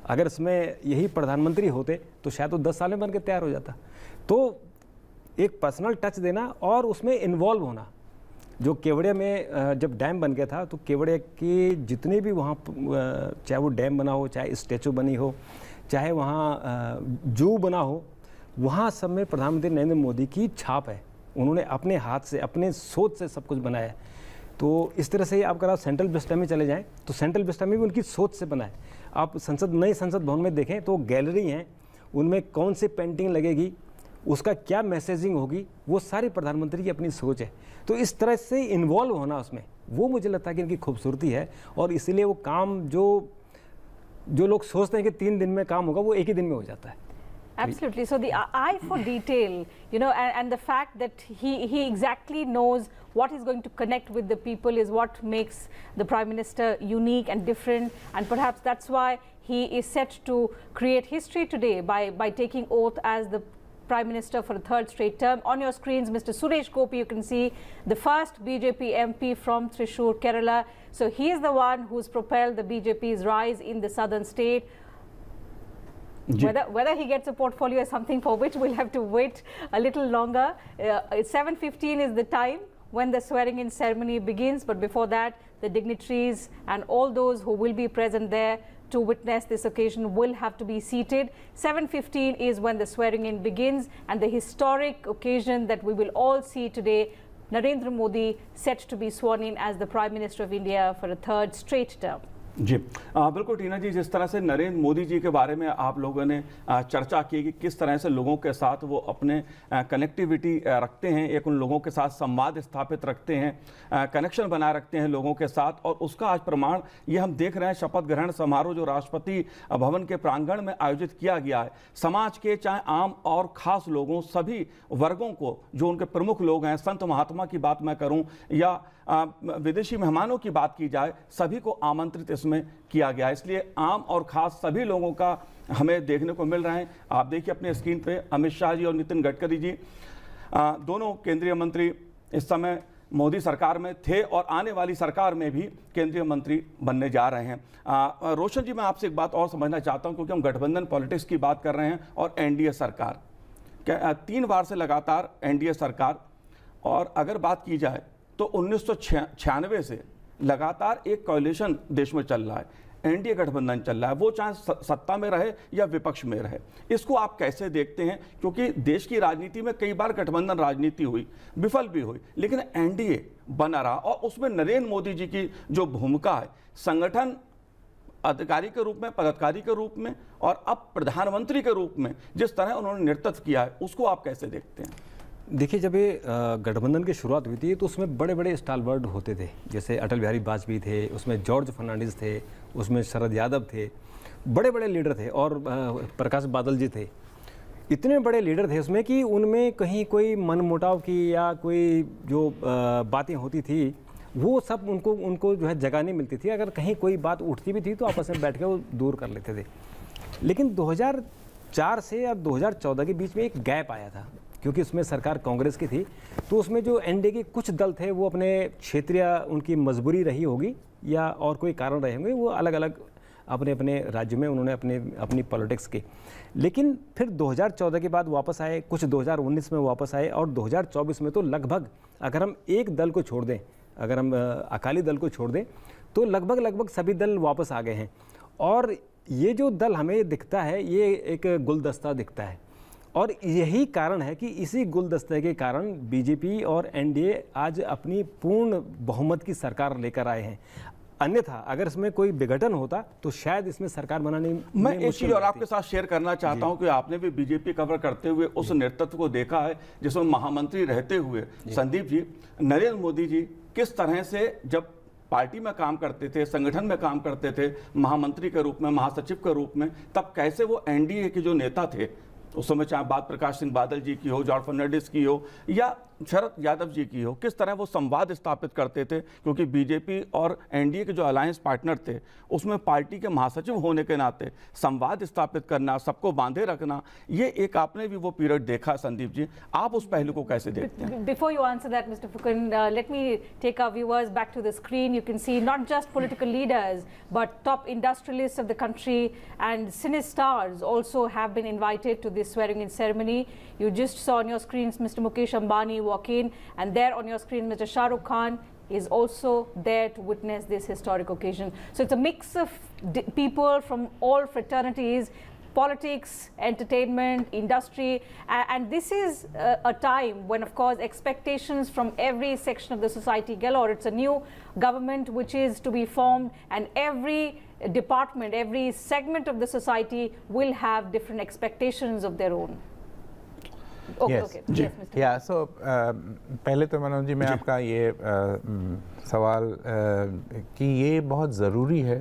अगर इसमें यही प्रधानमंत्री होते तो शायद वो 10 साल में बन के तैयार हो जाता। तो एक पर्सनल टच देना और उसमें इन्वॉल्व होना। जो केवड़िया में जब डैम बन गया था तो केवड़िया के जितने भी वहाँ, चाहे वो डैम बना हो, चाहे स्टैचू बनी हो, चाहे वहाँ जू बना हो, वहाँ सब में प्रधानमंत्री नरेंद्र मोदी की छाप है। उन्होंने अपने हाथ से, अपने सोच से सब कुछ बनाया है। तो इस तरह से आप अगर आप सेंट्रल विस्टा में चले जाएं तो सेंट्रल विस्टा में भी उनकी सोच से बना है। आप नई संसद भवन में देखें तो गैलरी हैं, उनमें कौन सी पेंटिंग लगेगी, उसका क्या मैसेजिंग होगी, वो सारी प्रधानमंत्री की अपनी सोच है। तो इस तरह से इन्वॉल्व होना उसमें, वो मुझे लगता है कि इनकी खूबसूरती है। और इसीलिए वो काम जो लोग सोचते हैं कि 3 दिन में काम होगा, वो एक ही दिन में हो जाता है। Absolutely. So the eye for detail, you know, and the fact that he exactly knows what is going to connect with the people is what makes the Prime Minister unique and different, and perhaps that's why he is set to create history today by taking oath as the Prime Minister for the 3rd straight term. On your screens, Mr. Suresh Gopi, you can see the first BJP MP from Thrissur, Kerala. So he is the one who's propelled the BJP's rise in the southern state. Whether he gets a portfolio is something for which we'll have to wait a little longer. 7:15 is the time when the swearing in ceremony begins, but before that the dignitaries and all those who will be present there to witness this occasion will have to be seated. 7:15 is when the swearing in begins, and the historic occasion that we will all see today, Narendra Modi set to be sworn in as the Prime Minister of India for a 3rd straight term. जी बिल्कुल टीना जी, जिस तरह से नरेंद्र मोदी जी के बारे में आप लोगों ने चर्चा की कि किस तरह से लोगों के साथ वो अपने कनेक्टिविटी रखते हैं, एक उन लोगों के साथ संवाद स्थापित रखते हैं, कनेक्शन बनाए रखते हैं लोगों के साथ, और उसका आज प्रमाण ये हम देख रहे हैं शपथ ग्रहण समारोह जो राष्ट्रपति भवन के प्रांगण में आयोजित किया गया है। समाज के चाहे आम और खास लोगों, सभी वर्गों को, जो उनके प्रमुख लोग हैं, संत महात्मा की बात मैं करूं या विदेशी मेहमानों की बात की जाए, सभी को आमंत्रित इसमें किया गया है। इसलिए आम और खास सभी लोगों का हमें देखने को मिल रहा है। आप देखिए अपने स्क्रीन पे अमित शाह जी और नितिन गडकरी जी, दोनों केंद्रीय मंत्री इस समय मोदी सरकार में थे और आने वाली सरकार में भी केंद्रीय मंत्री बनने जा रहे हैं। रोशन जी, मैं आपसे एक बात और समझना चाहता हूं, क्योंकि हम गठबंधन पॉलिटिक्स की बात कर रहे हैं और एनडीए सरकार, 3 बार से लगातार एनडीए सरकार, और अगर बात की जाए तो 1996 से लगातार एक कोalition देश में चल रहा है, एनडीए गठबंधन चल रहा है, वो चाहे सत्ता में रहे या विपक्ष में रहे। इसको आप कैसे देखते हैं? क्योंकि देश की राजनीति में कई बार गठबंधन राजनीति हुई, विफल भी हुई, लेकिन एनडीए बना रहा, और उसमें नरेंद्र मोदी जी की जो भूमिका है संगठन अधिकारी के रूप में, पदाधिकारी के रूप में, और अब प्रधानमंत्री के रूप में जिस तरह उन्होंने नेतृत्व किया है, उसको आप कैसे देखते हैं? देखिए, जब ये गठबंधन की शुरुआत हुई थी तो उसमें बड़े बड़े स्टालवर्ड होते थे, जैसे अटल बिहारी वाजपेयी थे, उसमें जॉर्ज फर्नांडिस थे, उसमें शरद यादव थे, बड़े बड़े लीडर थे, और प्रकाश बादल जी थे। इतने बड़े लीडर थे उसमें कि उनमें कहीं कोई मनमुटाव की या कोई जो बातें होती थी वो सब उनको जो है जगह नहीं मिलती थी। अगर कहीं कोई बात उठती भी थी तो आपस में बैठ के वो दूर कर लेते थे। लेकिन 2004 से या 2014 के बीच में एक गैप आया था, क्योंकि उसमें सरकार कांग्रेस की थी, तो उसमें जो एनडीए के कुछ दल थे वो अपने क्षेत्रीय उनकी मजबूरी रही होगी या और कोई कारण रहे होंगे, वो अलग अलग अपने अपने राज्य में उन्होंने अपनी पॉलिटिक्स की। लेकिन फिर 2014 के बाद वापस आए, कुछ 2019 में वापस आए, और 2024 में तो लगभग, अगर हम एक दल को छोड़ दें, अगर हम अकाली दल को छोड़ दें, तो लगभग सभी दल वापस आ गए हैं। और ये जो दल हमें दिखता है ये एक गुलदस्ता दिखता है, और यही कारण है कि इसी गुलदस्ते के कारण बीजेपी और एनडीए आज अपनी पूर्ण बहुमत की सरकार लेकर आए हैं। अन्यथा अगर इसमें कोई विघटन होता तो शायद इसमें सरकार बनाने मैं एक चीज और आपके साथ शेयर करना चाहता हूं कि आपने भी बीजेपी कवर करते हुए उस नेतृत्व को देखा है जिसमें महामंत्री रहते हुए संदीप जी, नरेंद्र मोदी जी किस तरह से जब पार्टी में काम करते थे, संगठन में काम करते थे, महामंत्री के रूप में, महासचिव के रूप में, तब कैसे वो एनडीए के जो नेता थे उस समय, चाहे बात प्रकाश सिंह बादल जी की हो, जॉर्ज फर्नांडिस की हो या शरद यादव जी की हो, किस तरह वो संवाद स्थापित करते थे। क्योंकि बीजेपी और एनडीए के जो अलायंस पार्टनर थे उसमें पार्टी के महासचिव होने के नाते संवाद स्थापित करना, सबको बांधे रखना, ये एक आपने भी वो पीरियड देखा। संदीप जी, आप उस पहलू को कैसे देखते हैं? Before you answer that, Mr. Fukan, let me take our viewers back to the screen. You can see not just political leaders, but top industrialists of the country and cine stars also have been invited to this swearing-in ceremony. You just saw on your screens Mr. Mukesh Ambani walk in, and there on your screen Mr. Shah Rukh Khan is also there to witness this historic occasion. So it's a mix of people from all fraternities, politics, entertainment, industry, and this is a time when, of course, expectations from every section of the society galore. It's a new government which is to be formed, and every department, every segment of the society will have different expectations of their own. Okay, Yes. okay. Yes, Mr. या सो पहले तो मनोज जी मैं आपका ये सवाल कि ये बहुत ज़रूरी है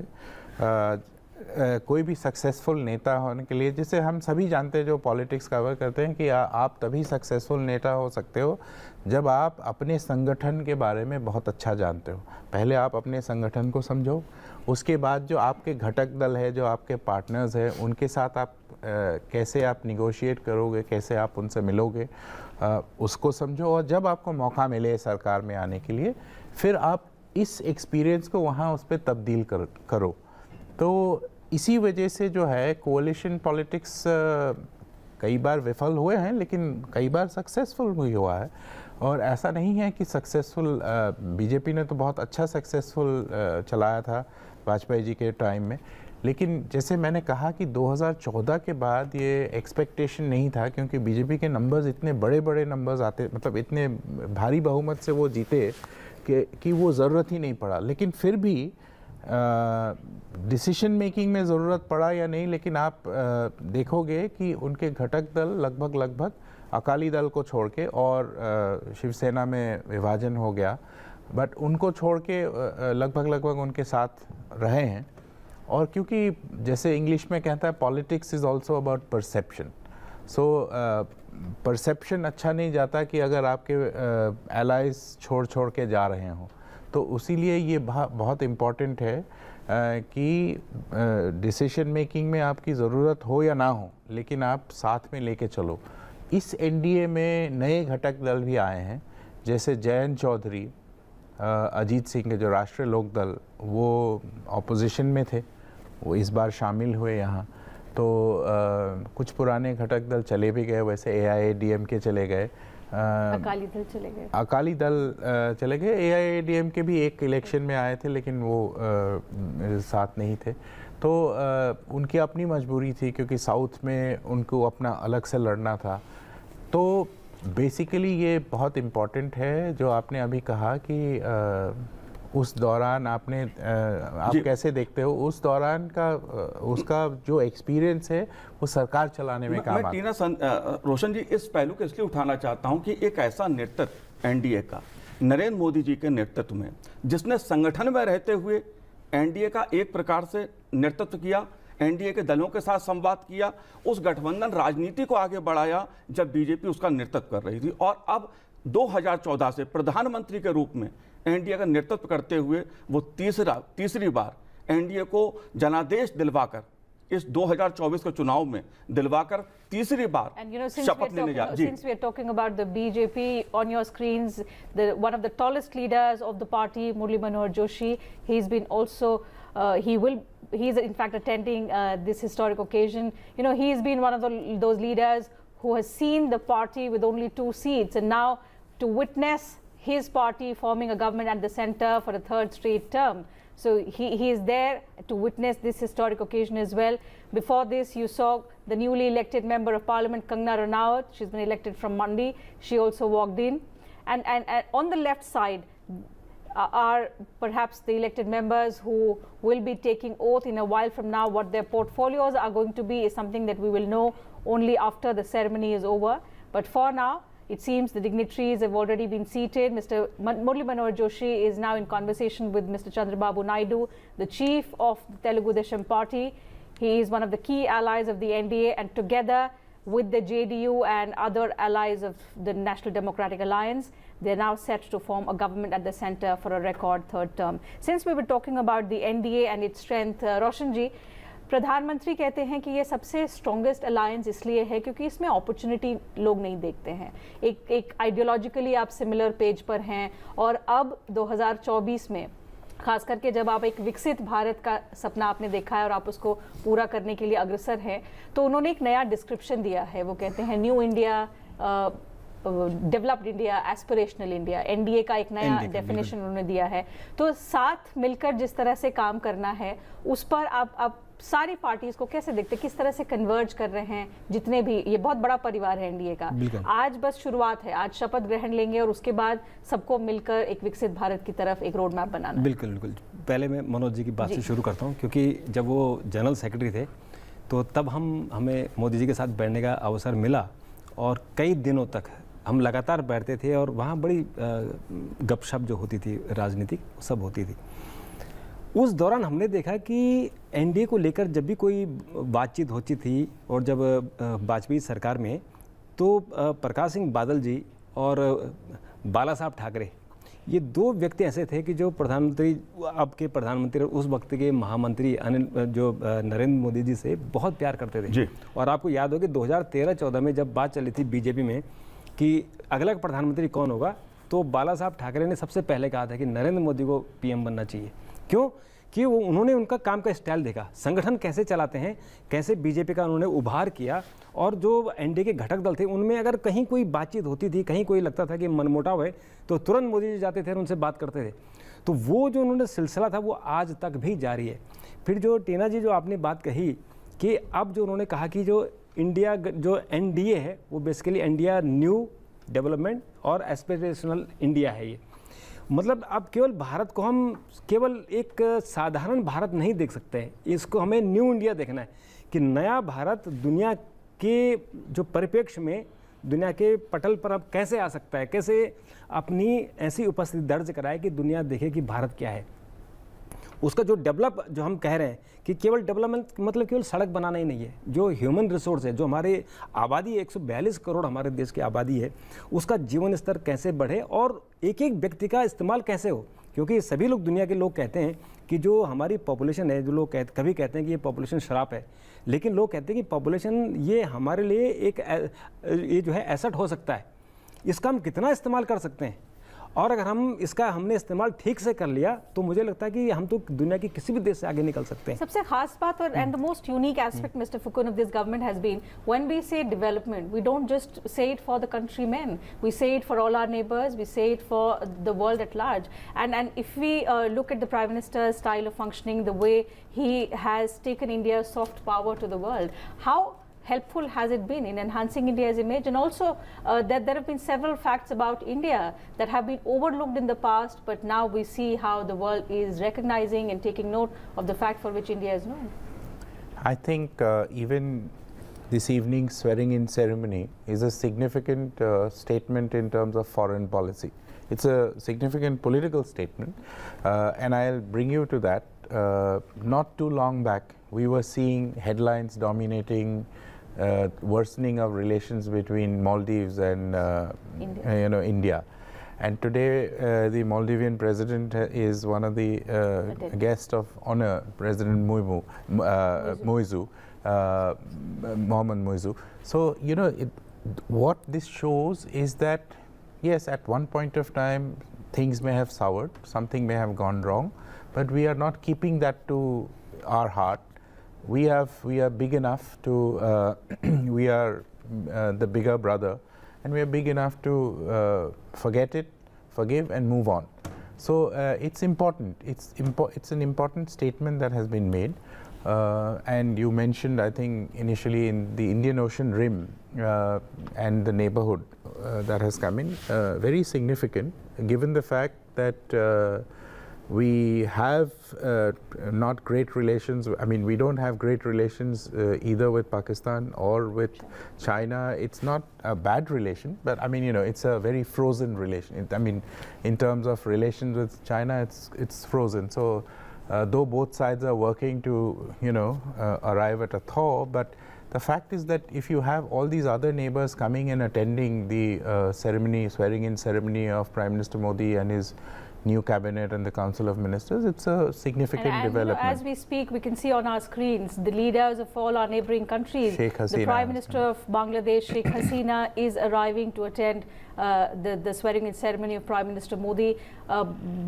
कोई भी सक्सेसफुल नेता होने के लिए, जिसे हम सभी जानते हैं जो पॉलिटिक्स कवर करते हैं कि आप तभी सक्सेसफुल नेता हो सकते हो जब आप अपने संगठन के बारे में बहुत अच्छा जानते हो। पहले आप अपने संगठन को समझो, उसके बाद जो आपके घटक दल है, जो आपके पार्टनर्स हैं, उनके साथ आप कैसे आप निगोशिएट करोगे, कैसे आप उनसे मिलोगे, उसको समझो। और जब आपको मौका मिले सरकार में आने के लिए, फिर आप इस एक्सपीरियंस को वहाँ उस पर तब्दील करो। तो इसी वजह से जो है कोalition पॉलिटिक्स कई बार विफल हुए हैं, लेकिन कई बार सक्सेसफुल भी हुआ है। और ऐसा नहीं है कि सक्सेसफुल, बीजेपी ने तो बहुत अच्छा सक्सेसफुल चलाया था वाजपेयी जी के टाइम में, लेकिन जैसे मैंने कहा कि 2014 के बाद ये एक्सपेक्टेशन नहीं था, क्योंकि बीजेपी के नंबर्स इतने बड़े बड़े नंबर्स आते, मतलब इतने भारी बहुमत से वो जीते कि वो ज़रूरत ही नहीं पड़ा। लेकिन फिर भी डिसीजन मेकिंग में ज़रूरत पड़ा या नहीं, लेकिन आप देखोगे कि उनके घटक दल लगभग अकाली दल को छोड़ के, और शिवसेना में विभाजन हो गया, बट उनको छोड़ के लगभग उनके साथ रहे हैं। और क्योंकि जैसे इंग्लिश में कहता है politics is also about perception, so perception अच्छा नहीं जाता कि अगर आपके एलाइज छोड़ के जा रहे हों। तो इसीलिए ये बहुत इम्पॉर्टेंट है कि डिसीजन मेकिंग में आपकी ज़रूरत हो या ना हो, लेकिन आप साथ में लेके चलो। इस एनडीए में नए घटक दल भी आए हैं, जैसे जयंत चौधरी, अजीत सिंह के जो राष्ट्रीय लोक दल, वो ऑपोजिशन में थे, वो इस बार शामिल हुए यहाँ। तो कुछ पुराने घटक दल चले भी गए, वैसे AIADMK चले गए, अकाली दल चले गए, अकाली दल चले गए, AIADMK भी एक इलेक्शन में आए थे लेकिन वो साथ नहीं थे। तो उनकी अपनी मजबूरी थी क्योंकि साउथ में उनको अपना अलग से लड़ना था। तो बेसिकली ये बहुत इम्पॉर्टेंट है जो आपने अभी कहा कि उस दौरान आपने आप कैसे देखते हो उस दौरान का उसका जो एक्सपीरियंस है वो सरकार चलाने में काम आता है। टीना रोशन जी, इस पहलू को इसलिए उठाना चाहता हूं कि एक ऐसा नेतृत्व एनडीए का नरेंद्र मोदी जी के नेतृत्व में, जिसने संगठन में रहते हुए एनडीए का एक प्रकार से नेतृत्व किया, एनडीए के दलों के साथ संवाद किया, उस गठबंधन राजनीति को आगे बढ़ाया जब बीजेपी उसका नेतृत्व कर रही थी, और अब 2014 से प्रधानमंत्री के रूप में एनडीए का नेतृत्व करते हुए वो तीसरी बार एनडीए को जनादेश दिलवाकर, इस 2024 के चुनाव में दिलवाकर तीसरी बार शपथ लेने जा। Since we are talking about the BJP, on your screens, one of the tallest leaders of the party, Murli Manohar Joshi, he's been also he's in fact attending this historic occasion. You know, he's been one of those leaders who has seen the party with only 2 seats, and now to witness his party forming a government at the center for a 3rd straight term. So he is there to witness this historic occasion as well. Before this, you saw the newly elected member of parliament, Kangana Ranaut. She's been elected from Mandi. She also walked in. And on the left side are perhaps the elected members who will be taking oath in a while from now. What their portfolios are going to be is something that we will know only after the ceremony is over. But for now, it seems the dignitaries have already been seated. Mr. Murli Manohar Joshi is now in conversation with Mr. Chandrababu Naidu, the chief of the Telugu Desam Party. He is one of the key allies of the NDA, and together with the JDU and other allies of the National Democratic Alliance, they are now set to form a government at the center for a record 3rd term. Since we were talking about the NDA and its strength, Roshan ji, प्रधानमंत्री कहते हैं कि ये सबसे strongest alliance इसलिए है क्योंकि इसमें अपॉर्चुनिटी लोग नहीं देखते हैं, एक आइडियोलॉजिकली आप सिमिलर पेज पर हैं, और अब 2024 में खास करके जब आप एक विकसित भारत का सपना आपने देखा है और आप उसको पूरा करने के लिए अग्रसर हैं, तो उन्होंने एक नया डिस्क्रिप्शन दिया है। वो कहते हैं new India, developed India, aspirational India. NDA का एक नया डेफिनेशन उन्होंने दिया है। तो साथ मिलकर जिस तरह से काम करना है उस पर आप सारी पार्टीज को कैसे देखते, किस तरह से कन्वर्ज कर रहे हैं? जितने भी, ये बहुत बड़ा परिवार है एनडीए का। आज बस शुरुआत है, आज शपथ ग्रहण लेंगे और उसके बाद सबको मिलकर एक विकसित भारत की तरफ एक रोड मैप बनाना। बिल्कुल बिल्कुल। पहले मैं मनोज जी की बात से शुरू करता हूँ, क्योंकि जब वो जनरल सेक्रेटरी थे तो तब हमें मोदी जी के साथ बैठने का अवसर मिला और कई दिनों तक हम लगातार बैठते थे और वहाँ बड़ी गपशप जो होती थी राजनीतिक सब होती थी। उस दौरान हमने देखा कि एनडीए को लेकर जब भी कोई बातचीत होती थी, और जब वाजपेयी सरकार में, तो प्रकाश सिंह बादल जी और बाला साहब ठाकरे, ये 2 व्यक्ति ऐसे थे कि जो प्रधानमंत्री, अब के प्रधानमंत्री और उस वक्त के महामंत्री नरेंद्र मोदी जी से बहुत प्यार करते थे जी। और आपको याद हो कि 2013-14 में जब बात चली थी बीजेपी में कि अगला प्रधानमंत्री कौन होगा, तो बाला साहब ठाकरे ने सबसे पहले कहा था कि नरेंद्र मोदी को पीएम बनना चाहिए। क्यों? कि उन्होंने उनका काम का स्टाइल देखा, संगठन कैसे चलाते हैं, कैसे बीजेपी का उन्होंने उभार किया, और जो एनडीए के घटक दल थे उनमें अगर कहीं कोई बातचीत होती थी, कहीं कोई लगता था कि मनमुटाव है, तो तुरंत मोदी जी जाते थे और उनसे बात करते थे। तो वो जो उन्होंने सिलसिला था वो आज तक भी जारी है। फिर जो टीना जी जो आपने बात कही कि अब जो उन्होंने कहा कि जो इंडिया, जो एनडीए है वो बेसिकली इंडिया न्यू डेवलपमेंट और एस्पिरेशनल इंडिया है। ये मतलब अब केवल भारत को हम केवल एक साधारण भारत नहीं देख सकते हैं, इसको हमें न्यू इंडिया देखना है कि नया भारत दुनिया के जो परिप्रेक्ष्य में, दुनिया के पटल पर अब कैसे आ सकता है, कैसे अपनी ऐसी उपस्थिति दर्ज कराए कि दुनिया देखे कि भारत क्या है। उसका जो डेवलप, जो हम कह रहे हैं कि केवल डेवलपमेंट मतलब केवल सड़क बनाना ही नहीं है, जो ह्यूमन रिसोर्स है, जो हमारे आबादी 142 करोड़ हमारे देश की आबादी है, उसका जीवन स्तर कैसे बढ़े और एक एक व्यक्ति का इस्तेमाल कैसे हो। क्योंकि सभी लोग, दुनिया के लोग कहते हैं कि जो हमारी पॉपुलेशन है, जो लोग कभी कहते हैं कि ये पॉपुलेशन शराब है, लेकिन लोग कहते हैं कि पॉपुलेशन ये हमारे लिए एक ये जो है एसेट हो सकता है, इसका हम कितना इस्तेमाल कर सकते हैं। और अगर हमने इस्तेमाल ठीक से कर लिया तो मुझे लगता है कि हम तो दुनिया की किसी भी देश से आगे निकल सकते हैं। सबसे खास बात और and the most unique aspect mister Phukan of this government has been when we say development we don't just say it for the countrymen, we say it for all our neighbours, we say it for the world at large and if we look at the Prime Minister's style of functioning, the way he has taken India's soft power to the world, how helpful has it been in enhancing India's image? And also that there have been several facts about India that have been overlooked in the past, but now we see how the world is recognizing and taking note of the fact for which India is known. I think even this evening's swearing in ceremony is a significant statement in terms of foreign policy. It's a significant political statement, and I'll bring you to that. Not too long back, we were seeing headlines dominating worsening of relations between Maldives and India. And today, the Maldivian president is one of the guests of honor, President Muizu, Mohamed Muizu. So, what this shows is that yes, at one point of time, things may have soured, something may have gone wrong, but we are not keeping that to our heart. We are big enough to, we are the bigger brother, and we are big enough to forget it, forgive, and move on. So it's important. It's an important statement that has been made. And you mentioned, I think, initially in the Indian Ocean rim and the neighborhood that has come in, very significant, given the fact that we have not great relations. I mean, we don't have great relations either with Pakistan or with China. It's not a bad relation, but I mean, it's a very frozen relation. I mean, in terms of relations with China, it's frozen. So though both sides are working to arrive at a thaw, but the fact is that if you have all these other neighbors coming and attending the swearing in ceremony of Prime Minister Modi and his new cabinet and the Council of Ministers, it's a significant development. As we speak, we can see on our screens the leaders of all our neighboring countries. Sheikh Hasina, the Prime Minister of Bangladesh, Sheikh Hasina, is arriving to attend the swearing in ceremony of Prime Minister Modi.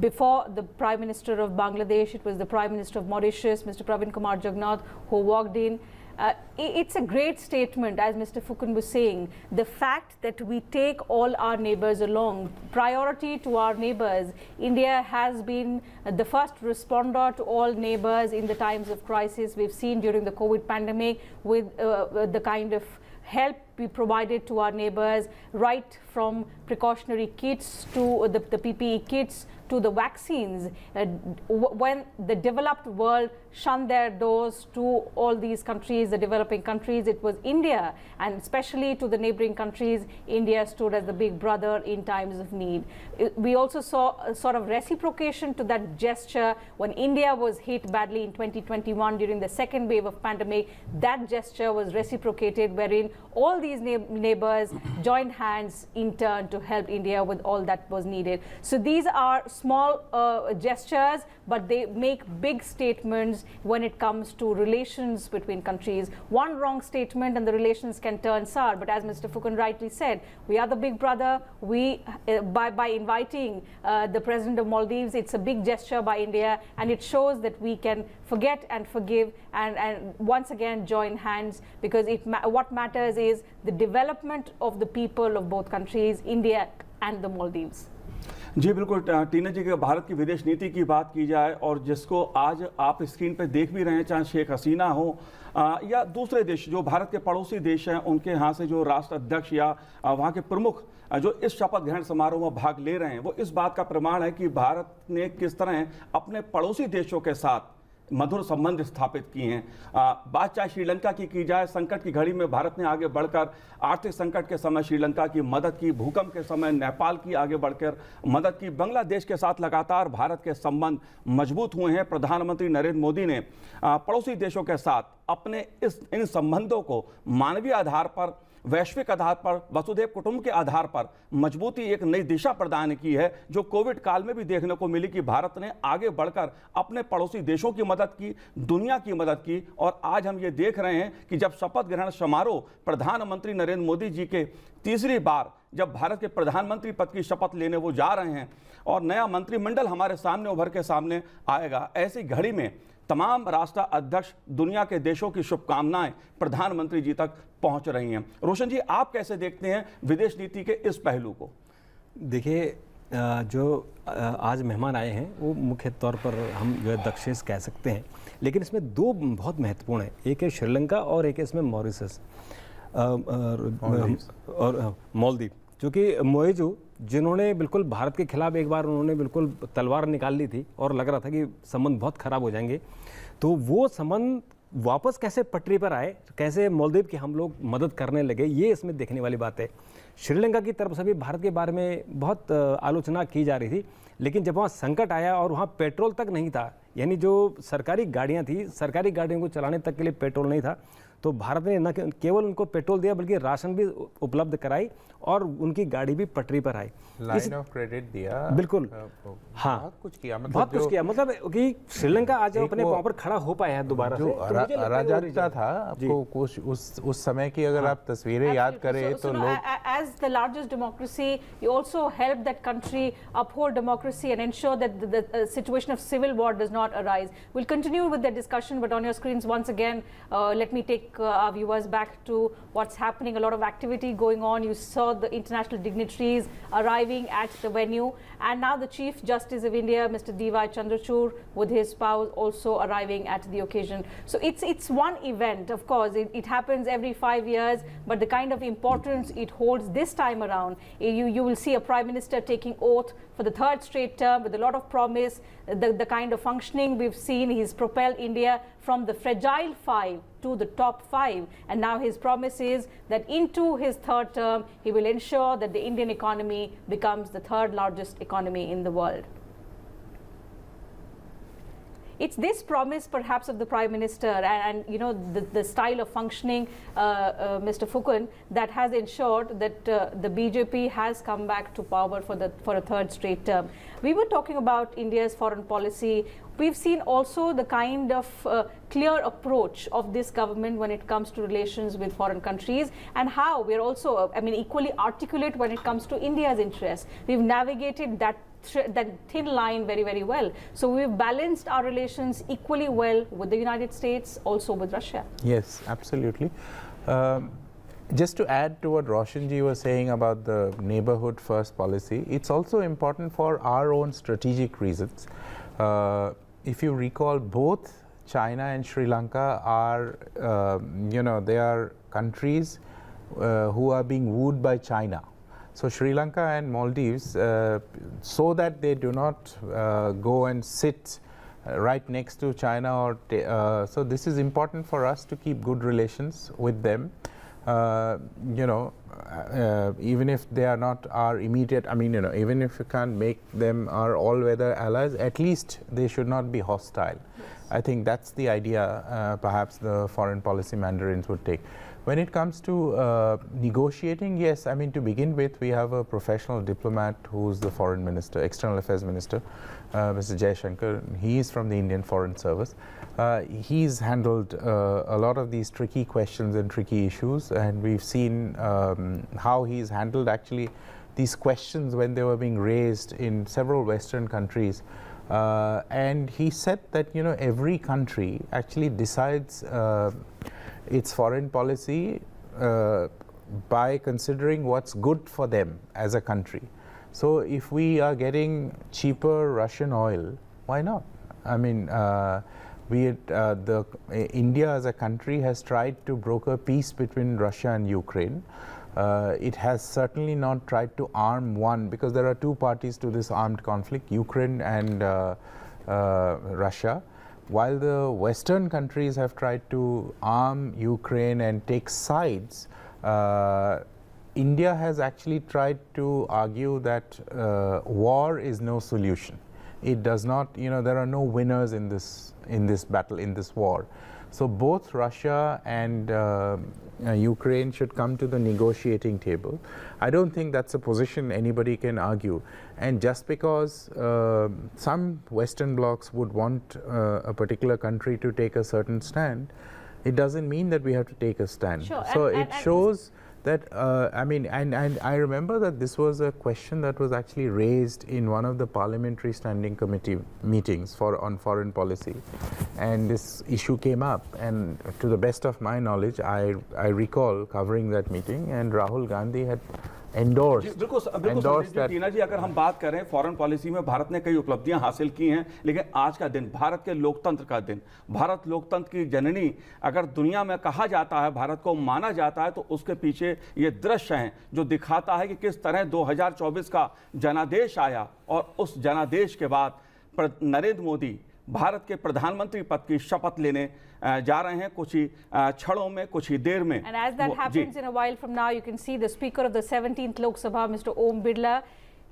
Before the Prime Minister of Bangladesh, it was the Prime Minister of Mauritius, Mr. Pravin Kumar Jagannath, who walked in. It's a great statement, as Mr. Fukan was saying, the fact that we take all our neighbors along, priority to our neighbors. India has been the first responder to all neighbors in the times of crisis. We've seen during the COVID pandemic with the kind of help we provided to our neighbors, right from precautionary kits to the PPE kits to the vaccines. When the developed world shunned their doors to all these countries, the developing countries, it was India, and especially to the neighboring countries, India stood as the big brother in times of need. We also saw a sort of reciprocation to that gesture when India was hit badly in 2021 during the second wave of pandemic. That gesture was reciprocated, wherein all these neighbors joined hands in turn to help India with all that was needed. So these are small gestures, but they make big statements when it comes to relations between countries. One wrong statement and the relations can turn sour. But as Mr. Fukan rightly said, we are the big brother. We, by inviting the President of Maldives, it's a big gesture by India, and it shows that we can forget and forgive and once again join hands, because what matters is the development of the people of both countries, India and the Maldives. जी बिल्कुल टीना जी के भारत की विदेश नीति की बात की जाए और जिसको आज आप स्क्रीन पर देख भी रहे हैं, चाहे शेख हसीना हो या दूसरे देश जो भारत के पड़ोसी देश हैं, उनके यहाँ से जो राष्ट्र अध्यक्ष या वहाँ के प्रमुख जो इस शपथ ग्रहण समारोह में भाग ले रहे हैं, वो इस बात का प्रमाण है कि भारत ने किस तरह अपने पड़ोसी देशों के साथ मधुर संबंध स्थापित किए हैं। बात चाहे श्रीलंका की जाए, संकट की घड़ी में भारत ने आगे बढ़कर आर्थिक संकट के समय श्रीलंका की मदद की, भूकंप के समय नेपाल की आगे बढ़कर मदद की, बांग्लादेश के साथ लगातार भारत के संबंध मजबूत हुए हैं। प्रधानमंत्री नरेंद्र मोदी ने पड़ोसी देशों के साथ अपने इन संबंधों को मानवीय आधार पर वैश्विक आधार पर, वसुधैव कुटुंब के आधार पर मजबूती, एक नई दिशा प्रदान की है, जो कोविड काल में भी देखने को मिली कि भारत ने आगे बढ़कर अपने पड़ोसी देशों की मदद की, दुनिया की मदद की। और आज हम ये देख रहे हैं कि जब शपथ ग्रहण समारोह प्रधानमंत्री नरेंद्र मोदी जी के तीसरी बार जब भारत के प्रधानमंत्री पद की शपथ लेने वो जा रहे हैं और नया मंत्रिमंडल हमारे सामने उभर के सामने आएगा, ऐसी घड़ी में तमाम राष्ट्र अध्यक्ष, दुनिया के देशों की शुभकामनाएं प्रधानमंत्री जी तक पहुंच रही हैं। रोशन जी, आप कैसे देखते हैं विदेश नीति के इस पहलू को? देखिए, जो आज मेहमान आए हैं वो मुख्य तौर पर हम जो है दक्षिण कह सकते हैं, लेकिन इसमें दो बहुत महत्वपूर्ण है। एक है श्रीलंका और एक है इसमें मॉरिशस और मालदीव, जो कि मोएजू, जिन्होंने बिल्कुल भारत के खिलाफ एक बार उन्होंने बिल्कुल तलवार निकाल ली थी और लग रहा था कि संबंध बहुत खराब हो जाएंगे, तो वो संबंध वापस कैसे पटरी पर आए, कैसे मालदीव की हम लोग मदद करने लगे, ये इसमें देखने वाली बात है। श्रीलंका की तरफ से भी भारत के बारे में बहुत आलोचना की जा रही थी, लेकिन जब वहाँ संकट आया और वहाँ पेट्रोल तक नहीं था, यानी जो सरकारी गाड़ियाँ थी, सरकारी गाड़ियों को चलाने तक के लिए पेट्रोल नहीं था, तो भारत ने न केवल उनको पेट्रोल दिया बल्कि राशन भी उपलब्ध कराई और उनकी गाड़ी भी पटरी पर आई। लाइन ऑफ क्रेडिट दिया, बिल्कुल, हाँ, बहुत कुछ किया, बहुत कुछ किया। मतलब कि श्रीलंका आज अपने पांव पर खड़ा हो पाया है दोबारा से। जो अराजकता था, आपको कुछ उस समय की अगर आप तस्वीरें याद करें तो लोग, as the largest democracy, you also help that country uphold democracy and ensure that the situation of civil war does not arise. We'll continue with the discussion, but on your screens once again, let me take our viewers back to what's happening. A lot of activity going on. You saw the international dignitaries arriving at the venue, and now the Chief Justice of India, Mr. D.Y. Chandrachud, with his spouse also arriving at the occasion. So it's one event, of course. It happens every 5 years, but the kind of importance it holds this time around, you will see a Prime Minister taking oath for the third straight term with a lot of promise. The kind of functioning we've seen, he's propelled India from the fragile 5 to the top 5, and now his promise is that into his third term he will ensure that the Indian economy becomes the third largest economy in the world. It's this promise perhaps of the Prime Minister and you know the style of functioning, Mr. Phukun, that has ensured that the BJP has come back to power for a third straight term. We were talking about India's foreign policy. We've seen also the kind of clear approach of this government when it comes to relations with foreign countries, and how we're also, I mean, equally articulate when it comes to India's interests. We've navigated that thin line very, very well. So we've balanced our relations equally well with the United States, also with Russia. yes, absolutely. Just to add to what Roshanji was saying about the neighborhood first policy, it's also important for our own strategic reasons. If you recall, both China and Sri Lanka are, they are countries who are being wooed by China. So Sri Lanka and Maldives, so that they do not go and sit right next to China, or so this is important for us to keep good relations with them. Even if they are not our immediate, even if you can't make them our all-weather allies, at least they should not be hostile. Yes. I think that's the idea perhaps the foreign policy mandarins would take. When it comes to negotiating, yes, to begin with, we have a professional diplomat who's the foreign minister, external affairs minister, Mr. Jaishankar. He is from the Indian Foreign Service. He's handled a lot of these tricky questions and tricky issues, and we've seen how he's handled actually these questions when they were being raised in several Western countries. And he said that every country actually decides its foreign policy by considering what's good for them as a country. So if we are getting cheaper Russian oil, why not? India as a country has tried to broker peace between Russia and Ukraine. It has certainly not tried to arm one, because there are two parties to this armed conflict, Ukraine and Russia. While the Western countries have tried to arm Ukraine and take sides, India has actually tried to argue that war is no solution. It does not, there are no winners in this battle, in this war. So both Russia and Ukraine should come to the negotiating table. I don't think that's a position anybody can argue. And just because some Western blocs would want a particular country to take a certain stand, it doesn't mean that we have to take a stand. Sure, So and it shows that, I mean, and I remember that this was a question that was actually raised in one of the parliamentary standing committee meetings on foreign policy, and this issue came up, and to the best of my knowledge, I recall covering that meeting, and Rahul Gandhi had endorsed बिल्कुल संदीप जी, टीना जी, अगर हम बात करें foreign policy में भारत ने कई उपलब्धियां हासिल की हैं, लेकिन आज का दिन भारत के लोकतंत्र का दिन, भारत लोकतंत्र की जननी अगर दुनिया में कहा जाता है, भारत को माना जाता है, तो उसके पीछे ये दृश्य हैं जो दिखाता है कि किस तरह 2024 का जनादेश आया और उस जनादेश के बाद नरेंद्र मोदी भारत के प्रधानमंत्री पद की शपथ लेने जा रहे हैं कुछ ही क्षणों में, कुछ ही देर में. And as that happens in a while from now, you can see the Speaker of the 17th Lok Sabha, Mr. Om Birla.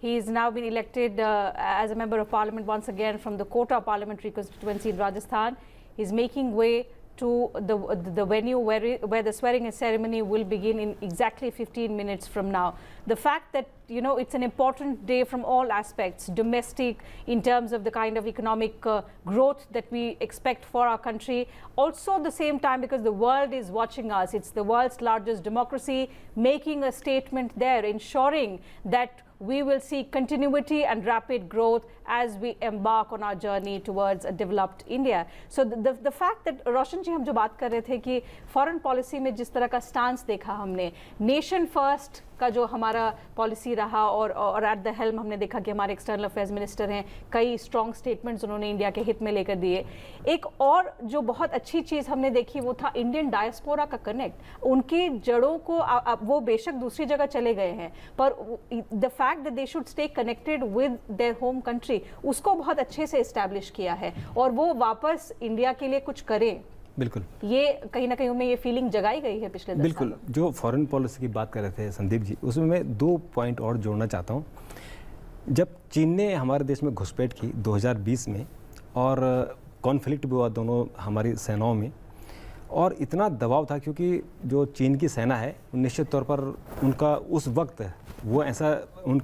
He's now been elected as a member of Parliament once again from the Kota parliamentary constituency in Rajasthan. He's making way to the venue where the swearing-in ceremony will begin in exactly 15 minutes from now. The fact that, you know, it's an important day from all aspects, domestic, in terms of the kind of economic growth that we expect for our country. Also at the same time, because the world is watching us, it's the world's largest democracy, making a statement there, ensuring that we will see continuity and rapid growth as we embark on our journey towards a developed India. So the fact that रोशन जी हम जो बात कर रहे थे कि foreign policy में जिस तरह का स्टांस देखा हमने, नेशन फर्स्ट का जो हमारा पॉलिसी रहा और एट द हेल्म हमने देखा कि हमारे एक्सटर्नल अफेयर्स मिनिस्टर हैं, कई स्ट्रॉन्ग स्टेटमेंट्स उन्होंने इंडिया के हित में लेकर दिए. एक और जो बहुत अच्छी चीज़ हमने देखी वो था इंडियन डायस्पोरा का कनेक्ट. उनकी जड़ों को वो बेशक दूसरी जगह चले गए हैं, पर the fact that they should stay connected with their home country, उसको बहुत अच्छे से इस्टेब्लिश किया है और वो वापस इंडिया के लिए कुछ करें. बिल्कुल, ये कहीं ना कहीं उनमें ये फीलिंग जगाई गई है पिछले 10 बिल्कुल सालों. जो फॉरेन पॉलिसी की बात कर रहे थे संदीप जी, उसमें मैं 2 पॉइंट और जोड़ना चाहता हूँ. जब चीन ने हमारे देश में घुसपैठ की 2020 में और कॉन्फ्लिक्ट भी हुआ दोनों हमारी सेनाओं में, और इतना दबाव था क्योंकि जो चीन की सेना है निश्चित तौर पर उनका उस वक्त वो ऐसा उनके